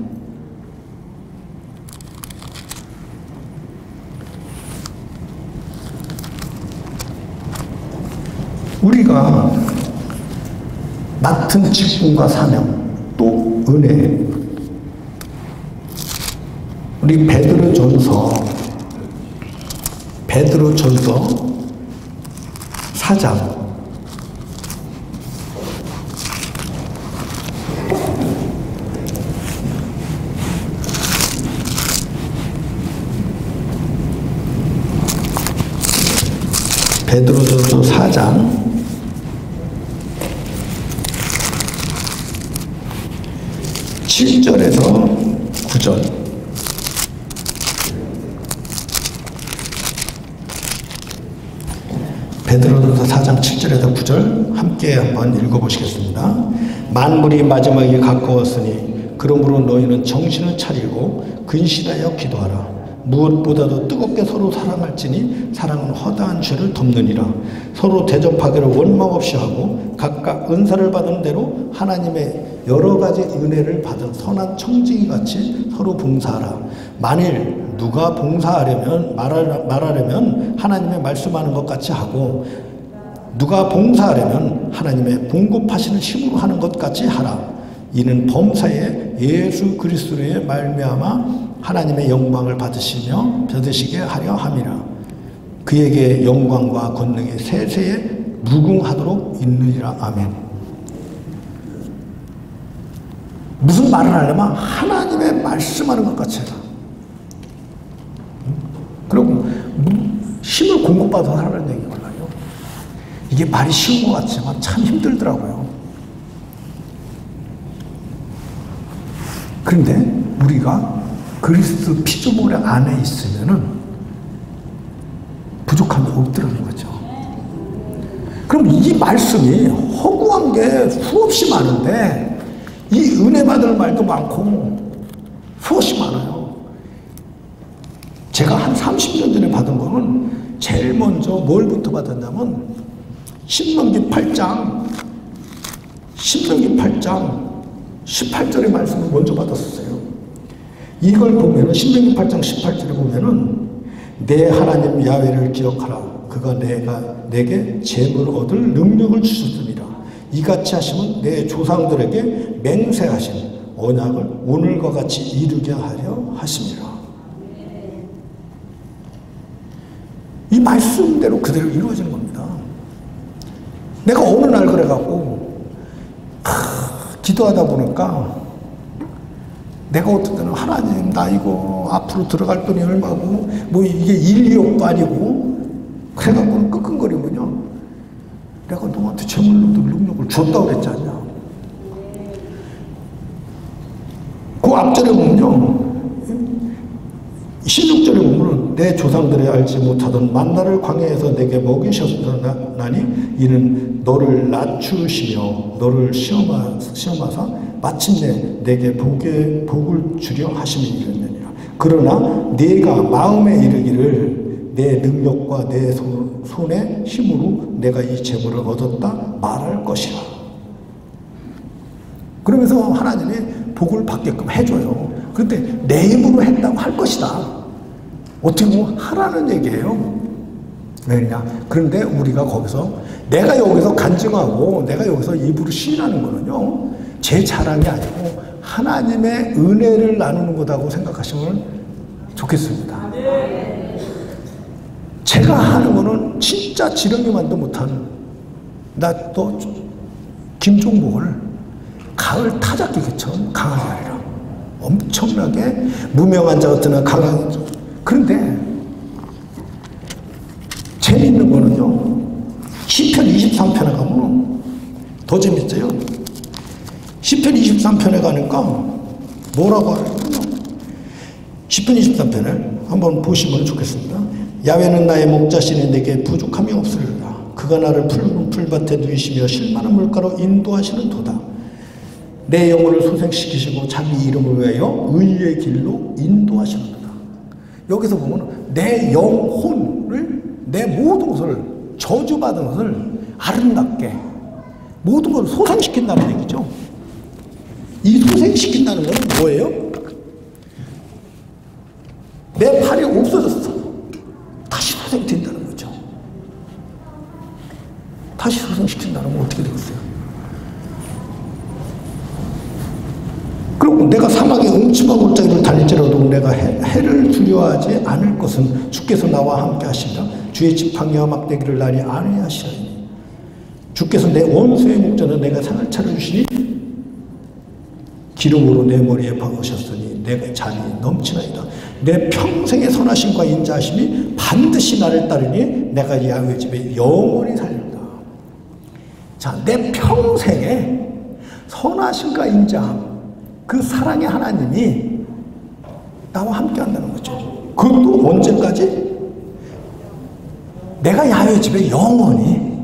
우리가 맡은 직분과 사명 또 은혜 우리 베드로전서 4장 베드로전서 4장 7절에서 9절 베드로전서 4장 7절에서 9절 함께 한번 읽어보시겠습니다. 만물이 마지막에 가까웠으니 그러므로 너희는 정신을 차리고 근신하여 기도하라. 무엇보다도 뜨겁게 서로 사랑할지니 사랑은 허다한 죄를 덮느니라. 서로 대접하기를 원망 없이 하고 각각 은사를 받은 대로 하나님의 여러 가지 은혜를 받은 선한 청지기 같이 서로 봉사하라. 만일 누가 봉사하려면 말하려면 하나님의 말씀하는 것 같이 하고 누가 봉사하려면 하나님의 봉급하시는 힘으로 하는 것 같이 하라. 이는 범사에 예수 그리스도의 말미암아 하나님의 영광을 받으시게 하려 함이라. 그에게 영광과 권능이 세세에 무궁하도록 있느니라. 아멘. 무슨 말을 하려면 하나님의 말씀하는 것 같이 해라. 그리고 힘을 공급받아서 하라는 얘기가 올라요. 이게 말이 쉬운 것 같지만 참 힘들더라고요. 그런데 우리가 그리스도 피조물 안에 있으면은 부족함이 없더라는 거죠. 그럼 이 말씀이 허구한 게 수없이 많은데 이 은혜 받을 말도 많고 수없이 많아요. 제가 한 30년 전에 받은 거는 제일 먼저 뭘부터 받았냐면 신명기 8장 18절의 말씀을 먼저 받았었어요. 이걸 보면은 신명기 8장 18절에 보면은 내 하나님 야훼를 기억하라. 그가 내게 재물을 얻을 능력을 주셨습니다. 이같이 하시면 내 조상들에게 맹세하신 언약을 오늘과 같이 이루게 하려 하심이라. 이 말씀대로 그대로 이루어지는 겁니다. 내가 어느 날 그래갖고 기도하다 보니까 내가 어떤 때는 하나님 나 이거 앞으로 들어갈 돈이 얼마고 뭐 이게 1억도 아니고 그래갖고는 끙끙거리면요 내가 너한테 재물로 능력을 줬다고 그랬지 않냐. 9절에 보면요. 16절에 보면 내 조상들이 알지 못하던 만나를 광야에서 내게 먹이셨나니 이는 너를 낮추시며 너를 시험하사 마침내 내게 복을 주려 하심이니라. 그러나 네가 마음에 이르기를 내 능력과 내 손의 힘으로 내가 이 재물을 얻었다 말할 것이라. 그러면서 하나님이 복을 받게끔 해줘요. 그런데 내 힘으로 했다고 할 것이다. 어떻게 보면 하라는 얘기예요. 왜냐? 그런데 우리가 거기서 내가 여기서 간증하고 내가 여기서 입으로 시인하는 거는요, 제 자랑이 아니고 하나님의 은혜를 나누는 거다고 생각하시면 좋겠습니다. 제가 하는 거는 진짜 지렁이만도 못하는, 나 또 김종복을 가을 타작기처럼 강하게 하리라. 엄청나게 무명한 자 같으나 강하게. 그런데 재밌는 거는요, 시편 23편에 가면 더 재밌어요. 시편 23편에 가니까 뭐라고 하냐면요, 시편 23편을 한번 보시면 좋겠습니다. 야훼는 나의 목자시니 내게 부족함이 없으리라. 그가 나를 푸른 풀밭에 누이시며 실만한 물가로 인도하시는 도다. 내 영혼을 소생시키시고 자기 이름을 위하여 의의 길로 인도하시는 도다. 여기서 보면 내 영혼을, 내 모든 것을, 저주받은 것을 아름답게 모든 걸 소생시킨다는 얘기죠. 이 소생시킨다는 것은 뭐예요? 내 팔이 없어졌어. 다시 소생된다는 거죠. 다시 소생시킨다는 건 어떻게 되겠어요? 그리고 내가 사막의 음침한 골짜기를 달릴지라도 내가 해를 두려워하지 않을 것은 주께서 나와 함께 하시리라. 주의 지팡이와 막대기를 나니 안위하시리니 주께서 내 원수의 목전에 내가 상을 차려주시니 기름으로 내 머리에 박으셨으니 내가 잔이 넘치나이다. 내 평생의 선하심과 인자하심이 반드시 나를 따르니 내가 야훼 집에 영원히 살리리다. 자, 내 평생의 선하심과 인자함, 그 사랑의 하나님이 나와 함께 한다는 거죠. 그것도 언제까지? 내가 야훼 집에 영원히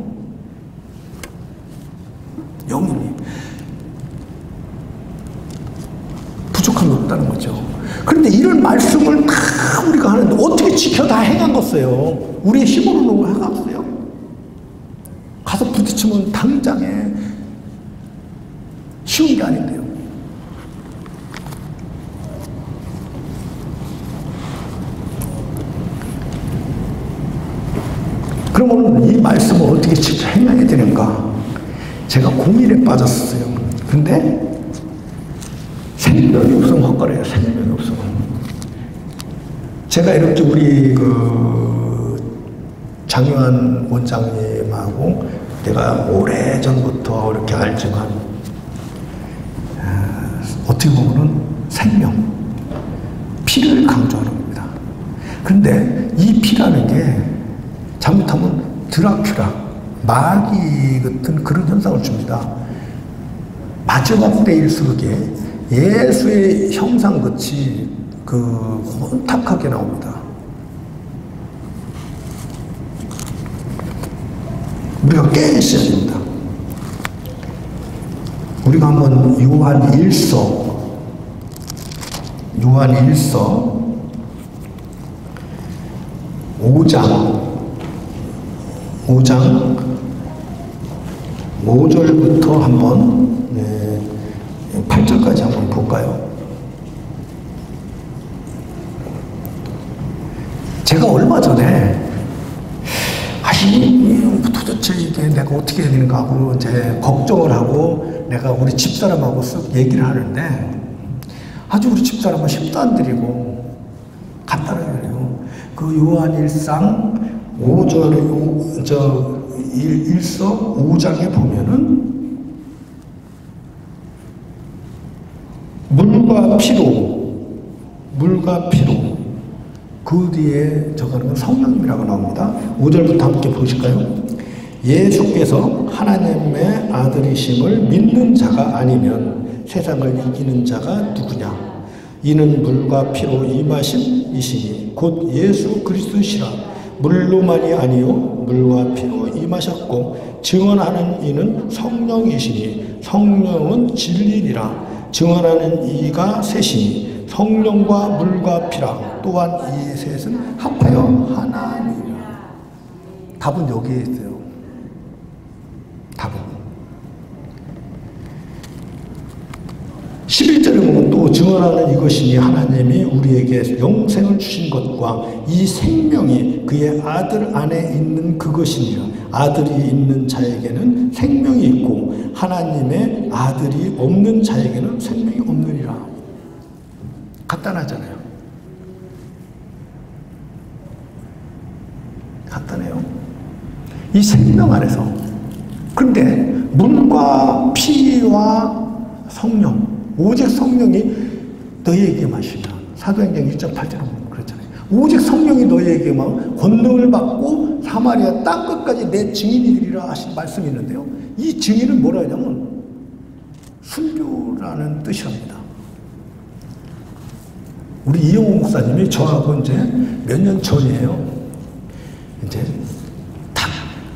부족함이 없다는 거죠. 그런데 이런 말씀을 다 우리가 하는데 어떻게 지켜 다 행하겠어요? 우리의 힘으로는 하겠어요? 가서 부딪히면 당장에 쉬운 게 아닌데요. 그러면 이 말씀을 어떻게 직접 행해야 되는가? 제가 고민에 빠졌어요. 근데 생명이 없으면 헛거려요. 생명이 없으면. 제가 이렇게 우리 장유한 원장님하고 내가 오래전부터 이렇게 알지만, 어떻게 보면은 생명, 피를 강조하는 겁니다. 그런데 이 피라는 게 잘못하면 드라큘라, 마귀 같은 그런 현상을 줍니다. 마지막 때일수록에 예수의 형상같이 혼탁하게 나옵니다. 우리가 깨 있어야 됩니다. 우리가 한번 요한 1서 5장 5절부터 한번 8절까지 한번 볼까요? 제가 얼마 전에 도대체 이게 내가 어떻게 해야 되는가 하고 이제 걱정을 하고 내가 우리 집사람하고 쓱 얘기를 하는데 아주 우리 집사람은 힘도 안 들이고 간단하게 그래요. 그 요한 1상 5절 1서 5장에 보면은 물과 피로 그 뒤에 저거는 성령님이라고 나옵니다. 5절부터 함께 보실까요? 예수께서 하나님의 아들이심을 믿는 자가 아니면 세상을 이기는 자가 누구냐? 이는 물과 피로 임하신 이시니 곧 예수 그리스도시라. 물로만이 아니요 물과 피로 임하셨고 증언하는 이는 성령이시니 성령은 진리니라. 증언하는 이가 셋이니 성령과 물과 피라. 또한 이 셋은 합하여 하나니라. 답은 여기에 있어요. 답은 11절에 보면 또 증언하는 이것이니 하나님이 우리에게 영생을 주신 것과 이 생명이 그의 아들 안에 있는 그것이니라. 아들이 있는 자에게는 생명이 있고 하나님의 아들이 없는 자에게는 생명이 없느니라. 간단하잖아요. 간단해요. 이 생명 안에서. 근데 물과 피와 성령, 오직 성령이 너희에게 마시면, 사도행전 1.8절에 보면 그렇잖아요. 오직 성령이 너희에게만 권능을 받고 사마리아 땅끝까지 내 증인이 되리라 하신 말씀이 있는데요. 이 증인은 뭐라 하냐면 순교라는 뜻이랍니다. 우리 이영호 목사님이 저하고 이제 몇 년 전이에요.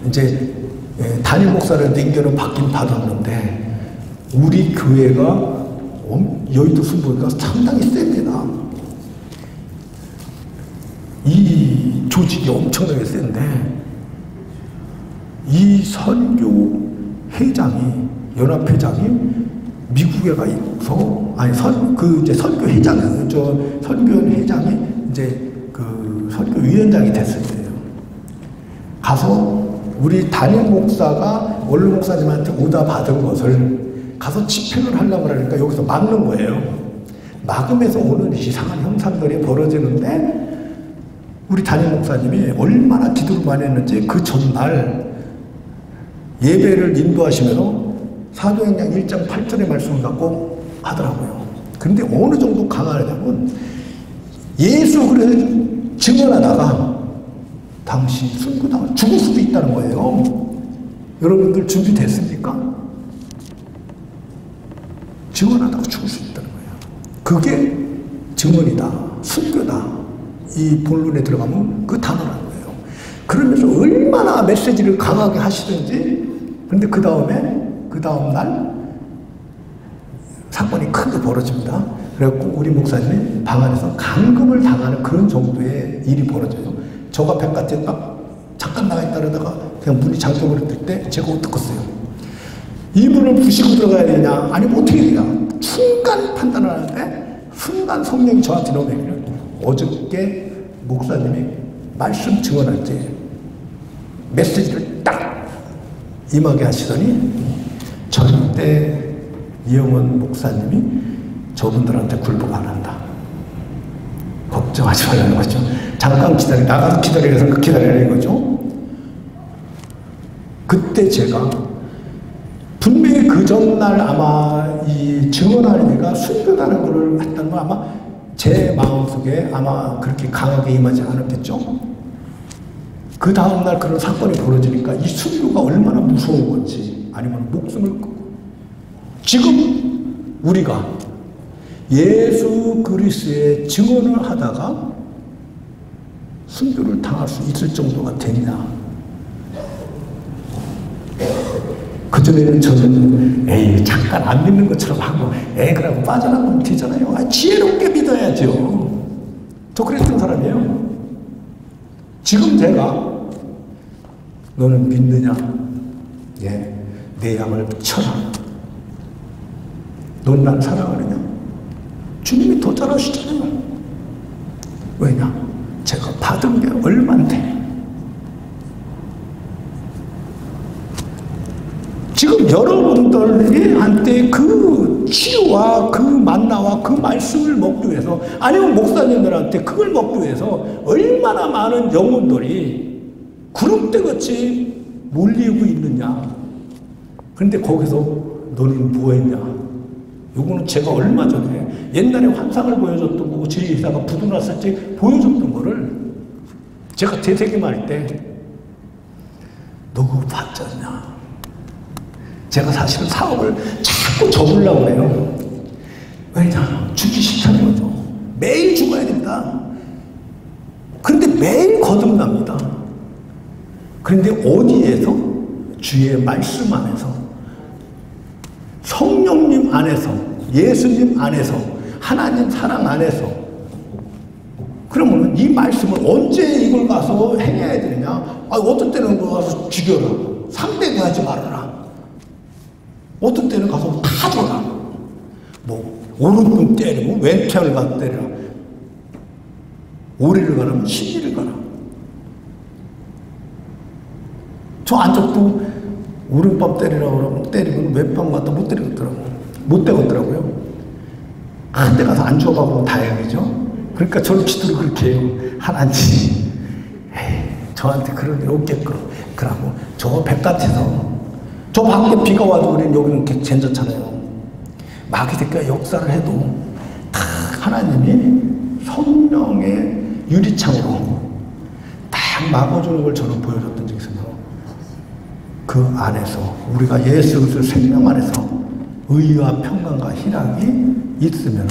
이제 담임 목사를 냉겨는 받긴 받았는데 우리 교회가 여의도 순복음가 상당히 셉니다. 이 조직이 엄청나게 센데 이 선교 회장이 연합회장이 미국에 가 있어. 아니 이제 선교 회장이 이제 그 선교위원장이 됐을 때예요. 가서 우리 담임 목사가 원로 목사님한테 오다 받은 것을 가서 집행을 하려고 하니까 여기서 막는 거예요. 막으면서 오는 이상한 형상들이 벌어지는데 우리 담임 목사님이 얼마나 기도를 많이 했는지 그 전날 예배를 인도하시면서 사도행전 1.8절의 말씀을 갖고 하더라고요. 그런데 어느 정도 강하냐면 예수 그리스도를 증언하다가 당신 순교당할 죽을 수도 있다는 거예요. 여러분들 준비됐습니까? 증언하다가 죽을 수 있다는 거예요. 그게 증언이다, 순교다. 이 본론에 들어가면 그 단어라는 거예요. 그러면서 얼마나 메시지를 강하게 하시든지, 근데 그 다음날 사건이 크게 벌어집니다. 그래갖고 우리 목사님이 방 안에서 감금을 당하는 그런 정도의 일이 벌어져요. 저 바깥에 막 잠깐 나가 있다 그러다가 그냥 문이 잠겨버렸을 때 제가 어떡했어요? 이 문을 부시고 들어가야 되냐? 아니면 어떻게 해야 되냐? 순간 판단을 하는데 순간 성령이 저한테 넘어오면 어저께 목사님이 말씀 증언할 때 메시지를 딱 임하게 하시더니 절대 이영원 목사님이 저분들한테 굴복 안 한다. 걱정하지 말라는 거죠. 잠깐 나가서 기다리래서 그 기다리라는 거죠. 그때 제가 분명히 그 전날 아마 이 증언하는 애가 순교라는 걸 했다는 건 아마 제 마음속에 아마 그렇게 강하게 임하지 않았겠죠. 그 다음날 그런 사건이 벌어지니까 이 순교가 얼마나 무서운 건지, 아니면 목숨을 끊고, 지금 우리가 예수 그리스도의 증언을 하다가 순교를 당할 수 있을 정도가 됐냐. 그전에는 저는 에이 잠깐 안 믿는 것처럼 하고 그러고 빠져나가면 되잖아요. 지혜롭게 믿어야죠. 저 그랬던 사람이에요. 지금 제가 너는 믿느냐? 예, 내 양을 쳐라. 넌 날 사랑하느냐? 주님이 더 잘하시잖아요. 왜냐? 제가 받은 게 얼만데. 지금 여러분들이 한테 그 치유와 그 만나와 그 말씀을 먹기 위해서, 아니면 목사님들한테 그걸 먹기 위해서 얼마나 많은 영혼들이 구름대같이 몰리고 있느냐. 그런데 거기서 너는 뭐했냐. 요거는 제가 얼마 전에 옛날에 환상을 보여줬던 거고 제 의사가 부도 났을 때 보여줬던 거를 제가 되새김할 때 너 그거 봤지 않냐. 제가 사실은 사업을 자꾸 접으려고 해요. 왜냐? 주기 싫다는 거죠. 거듭납니다. 그런데 매일 거듭납니다. 그런데 어디에서? 주의 말씀 안에서, 성령님 안에서, 예수님 안에서, 하나님 사랑 안에서. 그러면 이 말씀을 언제 이걸 가서 행해야 되느냐? 어떤 때는 가서 죽여라. 상대도 하지 말아라. 어떤 때는 가서 타줘라. 오른손 때리고 왼편을 가서 때리라. 오리를 가라면 시기를 가라. 저 안쪽도 오른밤 때리라고 그러면 때리고 왼밤 갔다 못 때리더라고요. 한 대 가서 안 죽어가고 다행이죠. 그러니까 저를 기도를 그렇게 해요. 하나님, 저한테 그런 일 없겠고. 그러고 저 백같아서 저 밖에 비가 와도 우리는 여기는 괜찮잖아요. 마귀 새끼가 역사를 해도 다 하나님이 성령의 유리창으로 딱 막아주는 걸 저는 보여줬던 적이 있어요. 그 안에서 우리가 예수 그리스도 생명 안에서 의와 평강과 희락이 있으면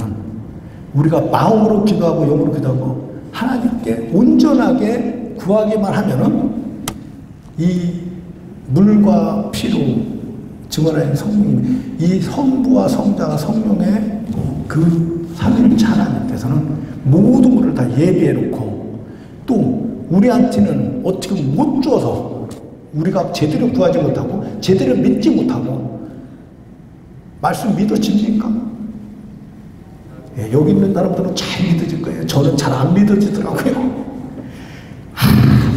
우리가 마음으로 기도하고 영으로 기도하고 하나님께 온전하게 구하기만 하면은 이 물과 피로 증언하는 성령님이 이 성부와 성자가 성령의 그 삼위일체 하나님께서는 모든 것을 다 예비해 놓고 또 우리한테는 어떻게 못 줘서 우리가 제대로 구하지 못하고 제대로 믿지 못하고 말씀 믿어집니까? 예, 여기 있는 사람들은 잘 믿어질 거예요. 저는 잘 안 믿어지더라고요.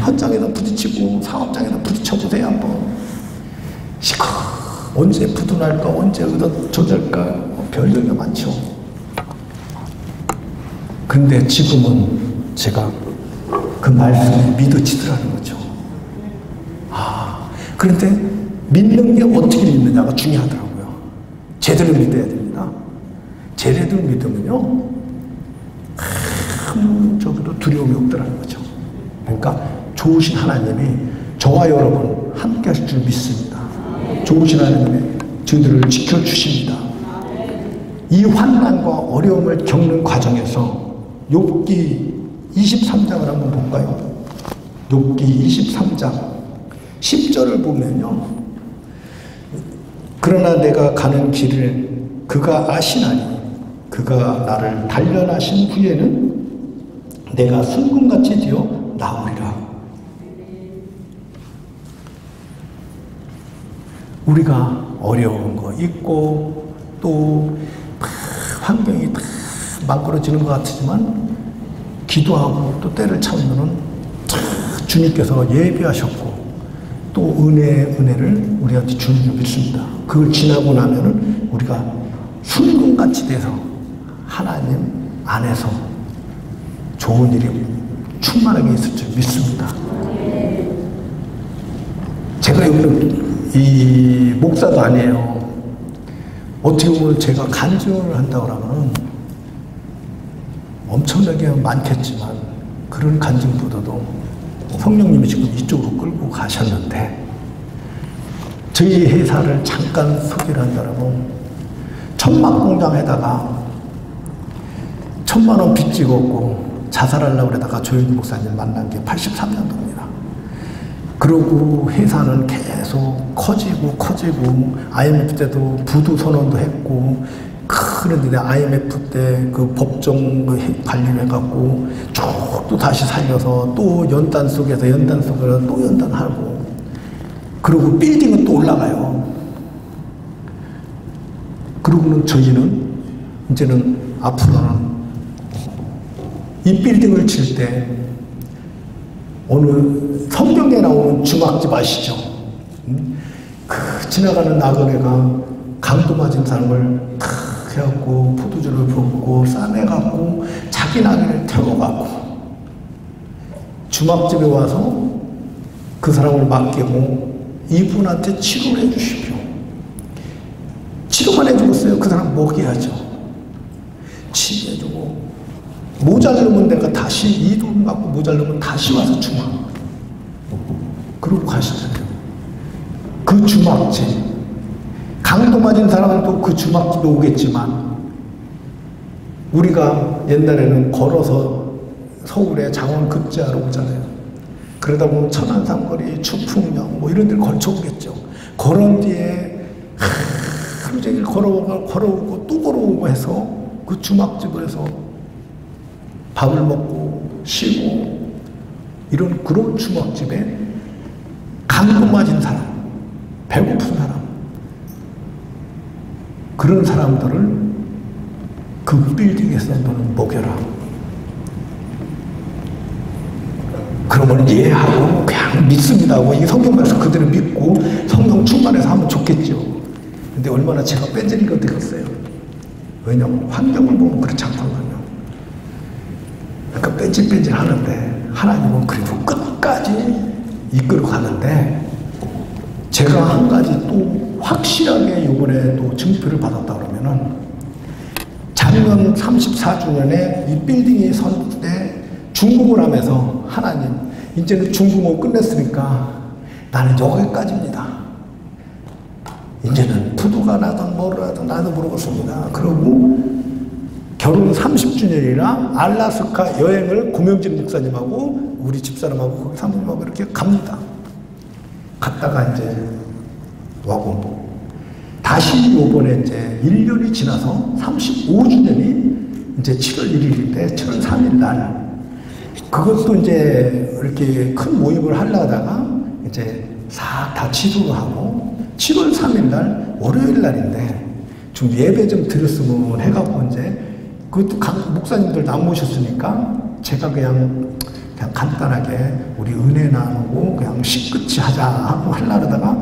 현장에다 부딪히고 사업장에다 부딪혀보세요 한번. 언제 부도날까 언제 저절까 별일이 많죠. 근데 지금은 제가 그 말씀이 믿어지더라는 거죠. 그런데 믿는 게 어떻게 믿느냐가 중요하더라고요. 제대로 믿어야 됩니다. 제대로 믿으면요 아무저기도 두려움이 없더라는 거죠. 그러니까 좋으신 하나님이 저와 여러분 함께 하실 줄 믿습니다. 좋으신 하나님이 저희들을 지켜주십니다. 이 환난과 어려움을 겪는 과정에서 욥기 23장을 한번 볼까요? 욥기 23장 10절을 보면요. 그러나 내가 가는 길을 그가 아시나니 그가 나를 단련하신 후에는 내가 순금같이 되어 나오리라. 우리가 어려운 거 있고 또 환경이 다 망가져지는 것 같지만 기도하고 또 때를 참으면 주님께서 예비하셨고 또 은혜를 우리한테 주는 줄 믿습니다. 그걸 지나고 나면은 우리가 순금같이 돼서 하나님 안에서 좋은 일이 충만하게 있을 줄 믿습니다. 제가 여기는 이 목사도 아니에요. 어떻게 보면 제가 간증을 한다고 하면 엄청나게 많겠지만 그런 간증보다도 성령님이 지금 이쪽으로 끌고 가셨는데 저희 회사를 잠깐 소개를 한다면 천막공장에다가 1,000만 원 빚 찍었고 자살하려고 그러다가 조현주 목사님 만난 게 83년도입니다. 그러고 회사는 계속 커지고 IMF 때도 부도 선언도 했고 그런데 IMF 때 그 법정 관리를 해갖고 쭉 또 다시 살려서 또 연단 속에서 또 연단하고 그리고 빌딩은 또 올라가요. 그러고는 저희는 이제는 앞으로는 이 빌딩을 칠 때 어느 성경에 나오는 주막집 아시죠? 그 지나가는 나그네가 강도 맞은 사람을 탁 해갖고 포도주를 붓고 싸매갖고 자기 나귀를 태워갖고 주막집에 와서 그 사람을 맡기고 이분한테 치료를 해주십시오. 치료만 해주겠어요. 그 사람 먹여야죠. 치료해주고 모자르면 내가 다시 이 돈 갖고 모자르면 다시 와서 주마. 그러고 가시잖아요. 그 주막집 강도 맞은 사람은 또 그 주막집에 오겠지만 우리가 옛날에는 걸어서 서울에 장원 급제하러 오잖아요. 그러다 보면 천안삼거리, 추풍령 뭐 이런 데를 거쳐오겠죠. 그런 뒤에 하루 종일 걸어오고 또 걸어오고 해서 그 주막집에서 밥을 먹고 쉬고 이런 그런 주막집에 강도 맞은 사람, 배고픈 사람, 그런 사람들을 그 빌딩에서 너는 먹여라. 그러면 이해하고 그냥 믿습니다 하고 이 성경 말씀 그대로 믿고 성령 충만해서 하면 좋겠죠. 근데 얼마나 제가 뺀질이가 되겠어요. 왜냐면 환경을 보면 그렇지 않거든요. 그러니까 뺀질 하는데 하나님은 그래도 끝까지 이끌어 가는데 제가 한 가지 또 확실하게 이번에 또 증표를 받았다 그러면은 작년 34주년에 이 빌딩이 선 때 중국을 하면서 하나님 이제는 중국어 끝냈으니까 나는 여기까지입니다. 이제는 부도가 나든 뭐를 하든 나도 모르겠습니다. 그러고 결혼 30주년이라 알라스카 여행을 고명진 목사님하고 우리 집사람하고 거기 사모님하고 이렇게 갑니다. 갔다가 이제 와고 다시 요번에 이제 1년이 지나서 35주년이 이제 7월 1일인데 7월 3일 날 그것도 이제 이렇게 큰 모임을 하려다가 이제 싹 다 취소를 하고 7월 3일 날 월요일 날인데 좀 예배 좀 드렸으면 해갖고 이제 그것도 각 목사님들 안 모셨으니까 제가 그냥 간단하게 우리 은혜 나누고 그냥 시끝이 하자 하고 하려다가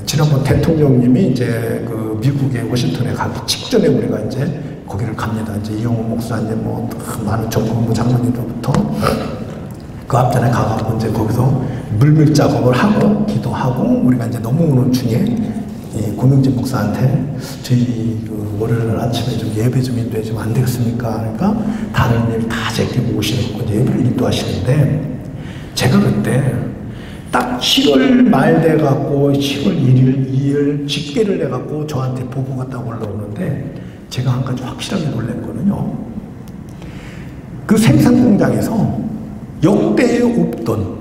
지난번 대통령님이 이제 그 미국의 워싱턴에 가기 직전에 우리가 이제 거기를 갑니다. 이제 이용호 목사님 뭐 많은 정부부 장로님들부터 그 앞전에 가가지고 이제 거기서 물밀 작업을 하고 기도하고 우리가 이제 넘어오는 중에 이 고명진 목사한테 저희 그 월요일 아침에 좀 예배 좀 인도해 주면 안 되겠습니까? 그러니까 다른 일 다 제끼고 오시는 거 예배를 인도하시는데 제가 그때 딱 7월 말 돼갖고 10월 1일, 2일 집계를 해갖고 저한테 보고가 딱 올라오는데 제가 한 가지 확실하게 놀랐거든요. 그 생산 공장에서 역대에 없던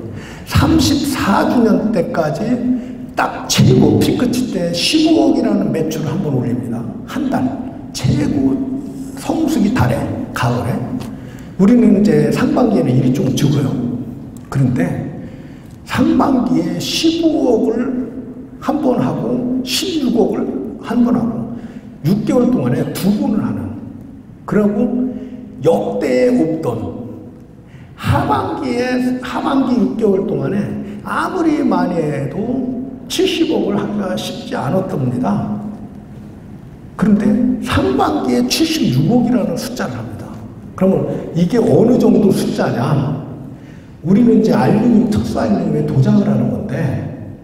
34주년 때까지 딱 최고 피크치 때 15억이라는 매출을 한번 올립니다. 한 달. 최고 성수기 달에, 가을에. 우리는 이제 상반기에는 일이 좀 적어요. 그런데 상반기에 15억을 한 번 하고 16억을 한 번 하고 6개월 동안에 2번을 하는 그리고 역대에 없던 하반기 6개월 동안에 아무리 많이 해도 70억을 하기가 쉽지 않았답니다. 그런데 상반기에 76억이라는 숫자를 합니다. 그러면 이게 어느 정도 숫자냐? 우리는 이제 알루미늄, 특수 알루미늄에 도장을 하는 건데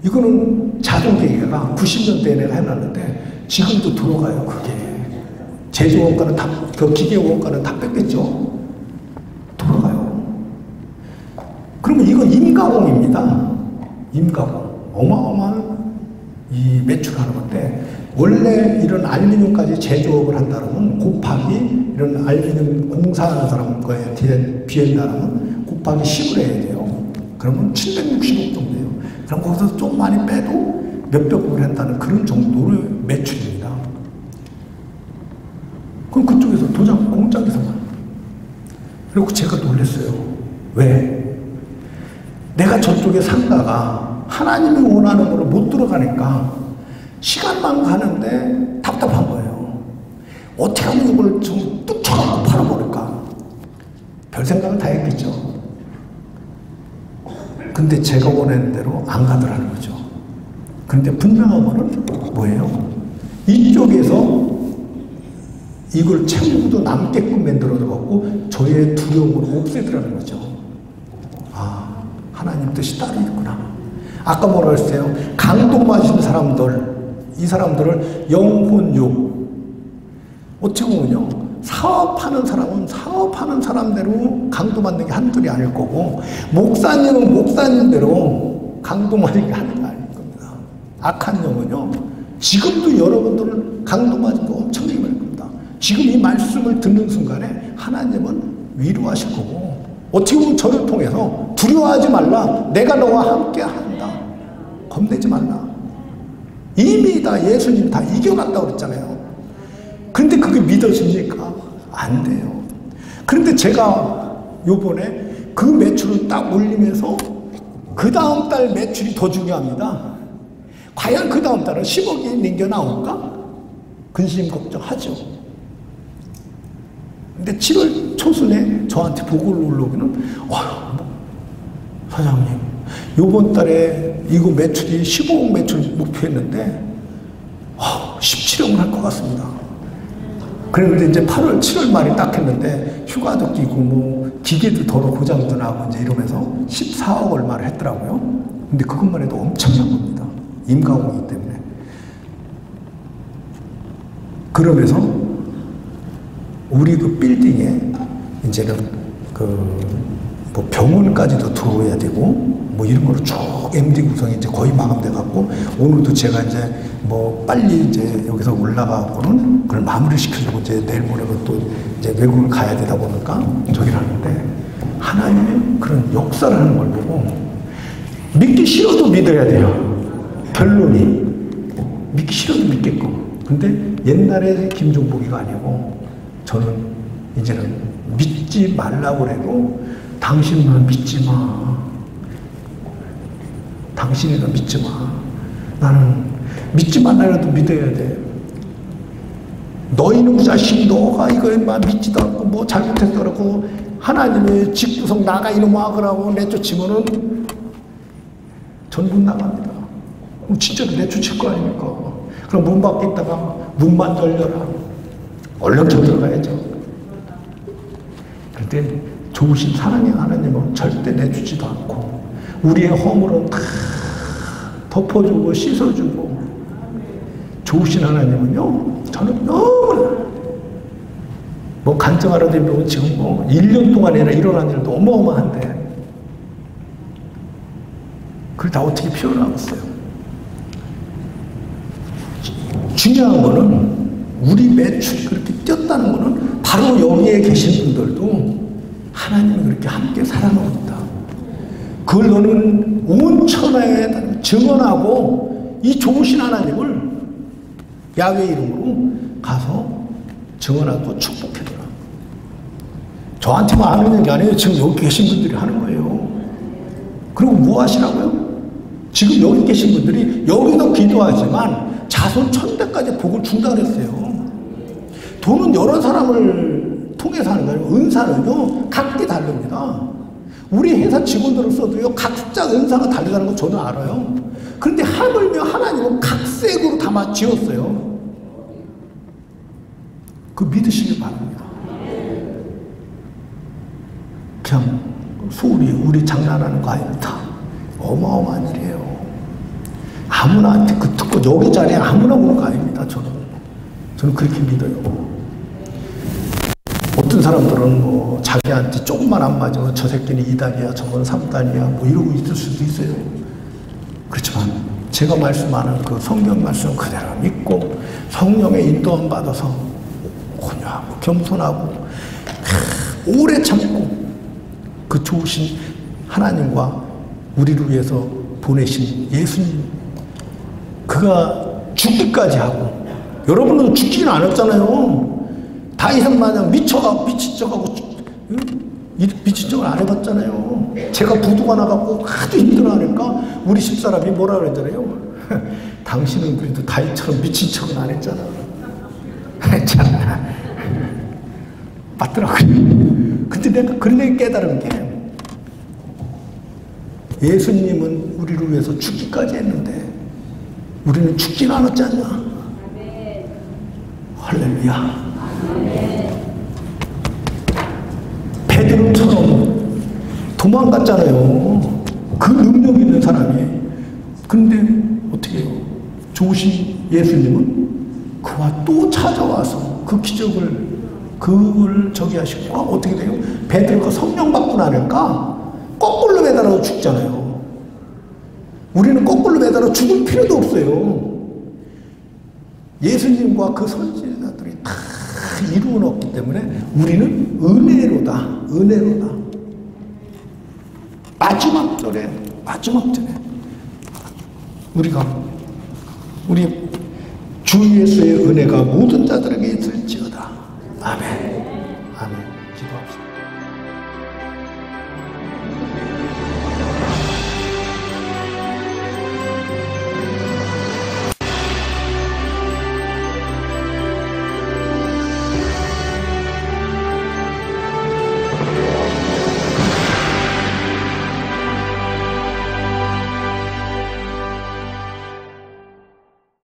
이거는 자동계기가 90년대에 내가 해놨는데 지금도 들어가요. 그게 제조원가는 다, 그 기계원가는 다 뺐겠죠. 돌아가요. 그러면 이건 임가공입니다. 임가공. 어마어마한 이 매출하는 건데 원래 이런 알루미늄까지 제조업을 한다면 곱하기 이런 알루미늄 공사하는 사람 거에 비한다면 곱하기 10을 해야 돼요. 그러면 760억 정도 돼요. 그럼 거기서 좀 많이 빼도 몇백억을 한다는 그런 정도의 매출입니다. 그럼 그쪽에서 도장 공장에서만. 그리고 제가 놀랐어요. 왜? 내가 저쪽에 상가가 하나님이 원하는 거를 못 들어가니까 시간만 가는데 답답한 거예요. 어떻게 하면 이걸 좀 뚝쳐갖고 팔아버릴까? 별 생각을 다 했겠죠. 근데 제가 원하는 대로 안 가더라는 거죠. 그런데 분명한 거는 뭐예요? 이쪽에서 이걸 채우고도 남게끔 만들어갖고 저의 두려움을 없애더라는 거죠. 아, 하나님 뜻이 따로 있구나. 아까 뭐라 했어요? 강도 맞은 사람들, 이 사람들을 영혼육. 어떻게 보면요. 사업하는 사람은 사업하는 사람대로 강도 맞는 게 한둘이 아닐 거고, 목사님은 목사님대로 강도 맞는 게 하는 게 아닐 겁니다. 악한 영은요. 지금도 여러분들은 강도 맞은 거 엄청나게 많을 겁니다. 지금 이 말씀을 듣는 순간에 하나님은 위로하실 거고, 어떻게 보면 저를 통해서 두려워하지 말라, 내가 너와 함께 한다, 겁내지 말라. 이미 다 예수님 다 이겨놨다고 그랬잖아요. 그런데 그게 믿어집니까? 안 돼요. 그런데 제가 요번에 그 매출을 딱 올리면서 그 다음 달 매출이 더 중요합니다. 과연 그 다음 달은 10억이 넘겨 나올까? 근심 걱정하죠. 근데 7월 초순에 저한테 보고를 올라오기는, 사장님, 요번 달에 이거 매출이 15억 매출 목표했는데 17억은 할 것 같습니다. 그런데 이제 8월, 7월 말에 딱 했는데 휴가도 끼고 뭐 기계도 더러 고장도 나고 이제 이러면서 14억 얼마를 했더라고요. 근데 그것만 해도 엄청난 겁니다. 임가공이기 때문에. 그러면서 우리 그 빌딩에 이제는 뭐 병원까지도 들어오야 되고 뭐 이런 거로 쭉 MD 구성이 이제 거의 마감돼 갖고, 오늘도 제가 이제 뭐 빨리 이제 여기서 올라가고는 그걸 마무리 시켜주고 이제 내일 모레면 또 이제 외국을 가야 되다 보니까 저기를 하는데, 하나님의 그런 역사를 하는 걸 보고 믿기 싫어도 믿어야 돼요. 결론이 믿기 싫어도 믿겠고. 근데 옛날에 김종복이가 아니고 저는 이제는 믿지 말라고 해도 당신만 믿지 마. 당신이나 믿지 마. 나는 믿지 말라도 믿어야 돼. 너희는 자식, 너가 이거에만 믿지도 않고 뭐 잘못해서 그러고 하나님의 집구석 나가 이놈아 그러고 내쫓으면은 전 못 나갑니다. 그럼 진짜로 내쫓을 거 아닙니까? 그럼 문 밖에 있다가 문만 열려라. 얼른 좀 들어가야죠. 그런데 좋으신 사랑의 하나님은 절대 내주지도 않고 우리의 허물은 다 덮어주고 씻어주고, 좋으신 하나님은요, 저는 너무나 뭐 간증하러 다니면 지금 뭐 1년 동안이나 일어난 일도 어마어마한데 그걸 다 어떻게 표현하겠어요? 중요한 거는 우리 매출이 그렇게 뛰었다는 거는 바로 여기에 계신 분들도 하나님을 그렇게 함께 사랑하고 있다. 그걸 너는 온 천하에 증언하고 이 좋으신 하나님을 야훼 이름으로 가서 증언하고 축복해줘라. 저한테만 하는 게 아니에요. 지금 여기 계신 분들이 하는 거예요. 그리고 뭐 하시라고요? 지금 여기 계신 분들이 여기도 기도하지만 자손 천대까지 복을 준다 그랬어요. 돈은 여러 사람을 통해서 하는 거예요. 은사는요, 각기 다릅니다. 우리 회사 직원들로서도요, 각자 은사가 다르다는 거 저는 알아요. 그런데 하물며 하나님은 각색으로 다 지었어요. 그 믿으시길 바랍니다. 그냥 소리, 우리 장난하는 거 아닙니다. 어마어마한 일이에요. 아무나 그 듣고 여기 자리에 아무나 오는 거 아닙니다. 저는 그렇게 믿어요. 어떤 사람들은 뭐 자기한테 조금만 안 맞으면 저 새끼는 2단이야, 저건 3단이야, 뭐 이러고 있을 수도 있어요. 그렇지만 제가 말씀하는 그 성경 말씀 그대로 믿고 성령의 인도함 받아서 온유하고 겸손하고 오래 참고 그 좋으신 하나님과 우리를 위해서 보내신 예수님, 그가 죽기까지 하고, 여러분은 죽지는 않았잖아요. 다윗은 마냥 미친 척하고 미친 척을 안 해봤잖아요. 제가 부두가 나가고 아주 힘들어하니까 우리 집사람이 뭐라 그랬잖아요. 당신은 그래도 다윗처럼 미친 척은 안 했잖아. 참 맞더라고요. 근데 내가 그런데 깨달은 게, 예수님은 우리를 위해서 죽기까지 했는데 우리는 죽지는 않았지 않냐. 할렐루야. 베드로처럼 도망갔잖아요. 그 능력 있는 사람이. 근데 어떻게 해요? 좋으신 예수님은 그와 또 찾아와서 그 기적을 그걸 저기 하시고, 어떻게 돼요? 베드로가 성령 받고 나니까 거꾸로 매달아서 죽잖아요. 우리는 거꾸로 매달아 죽을 필요도 없어요. 예수님과 그 선지자들이 다 이루어 놓았기 때문에 우리는 은혜로다. 은혜로다. 마지막 절에 우리 주 예수의 은혜가 모든 자들에게 있을지어다. 아멘.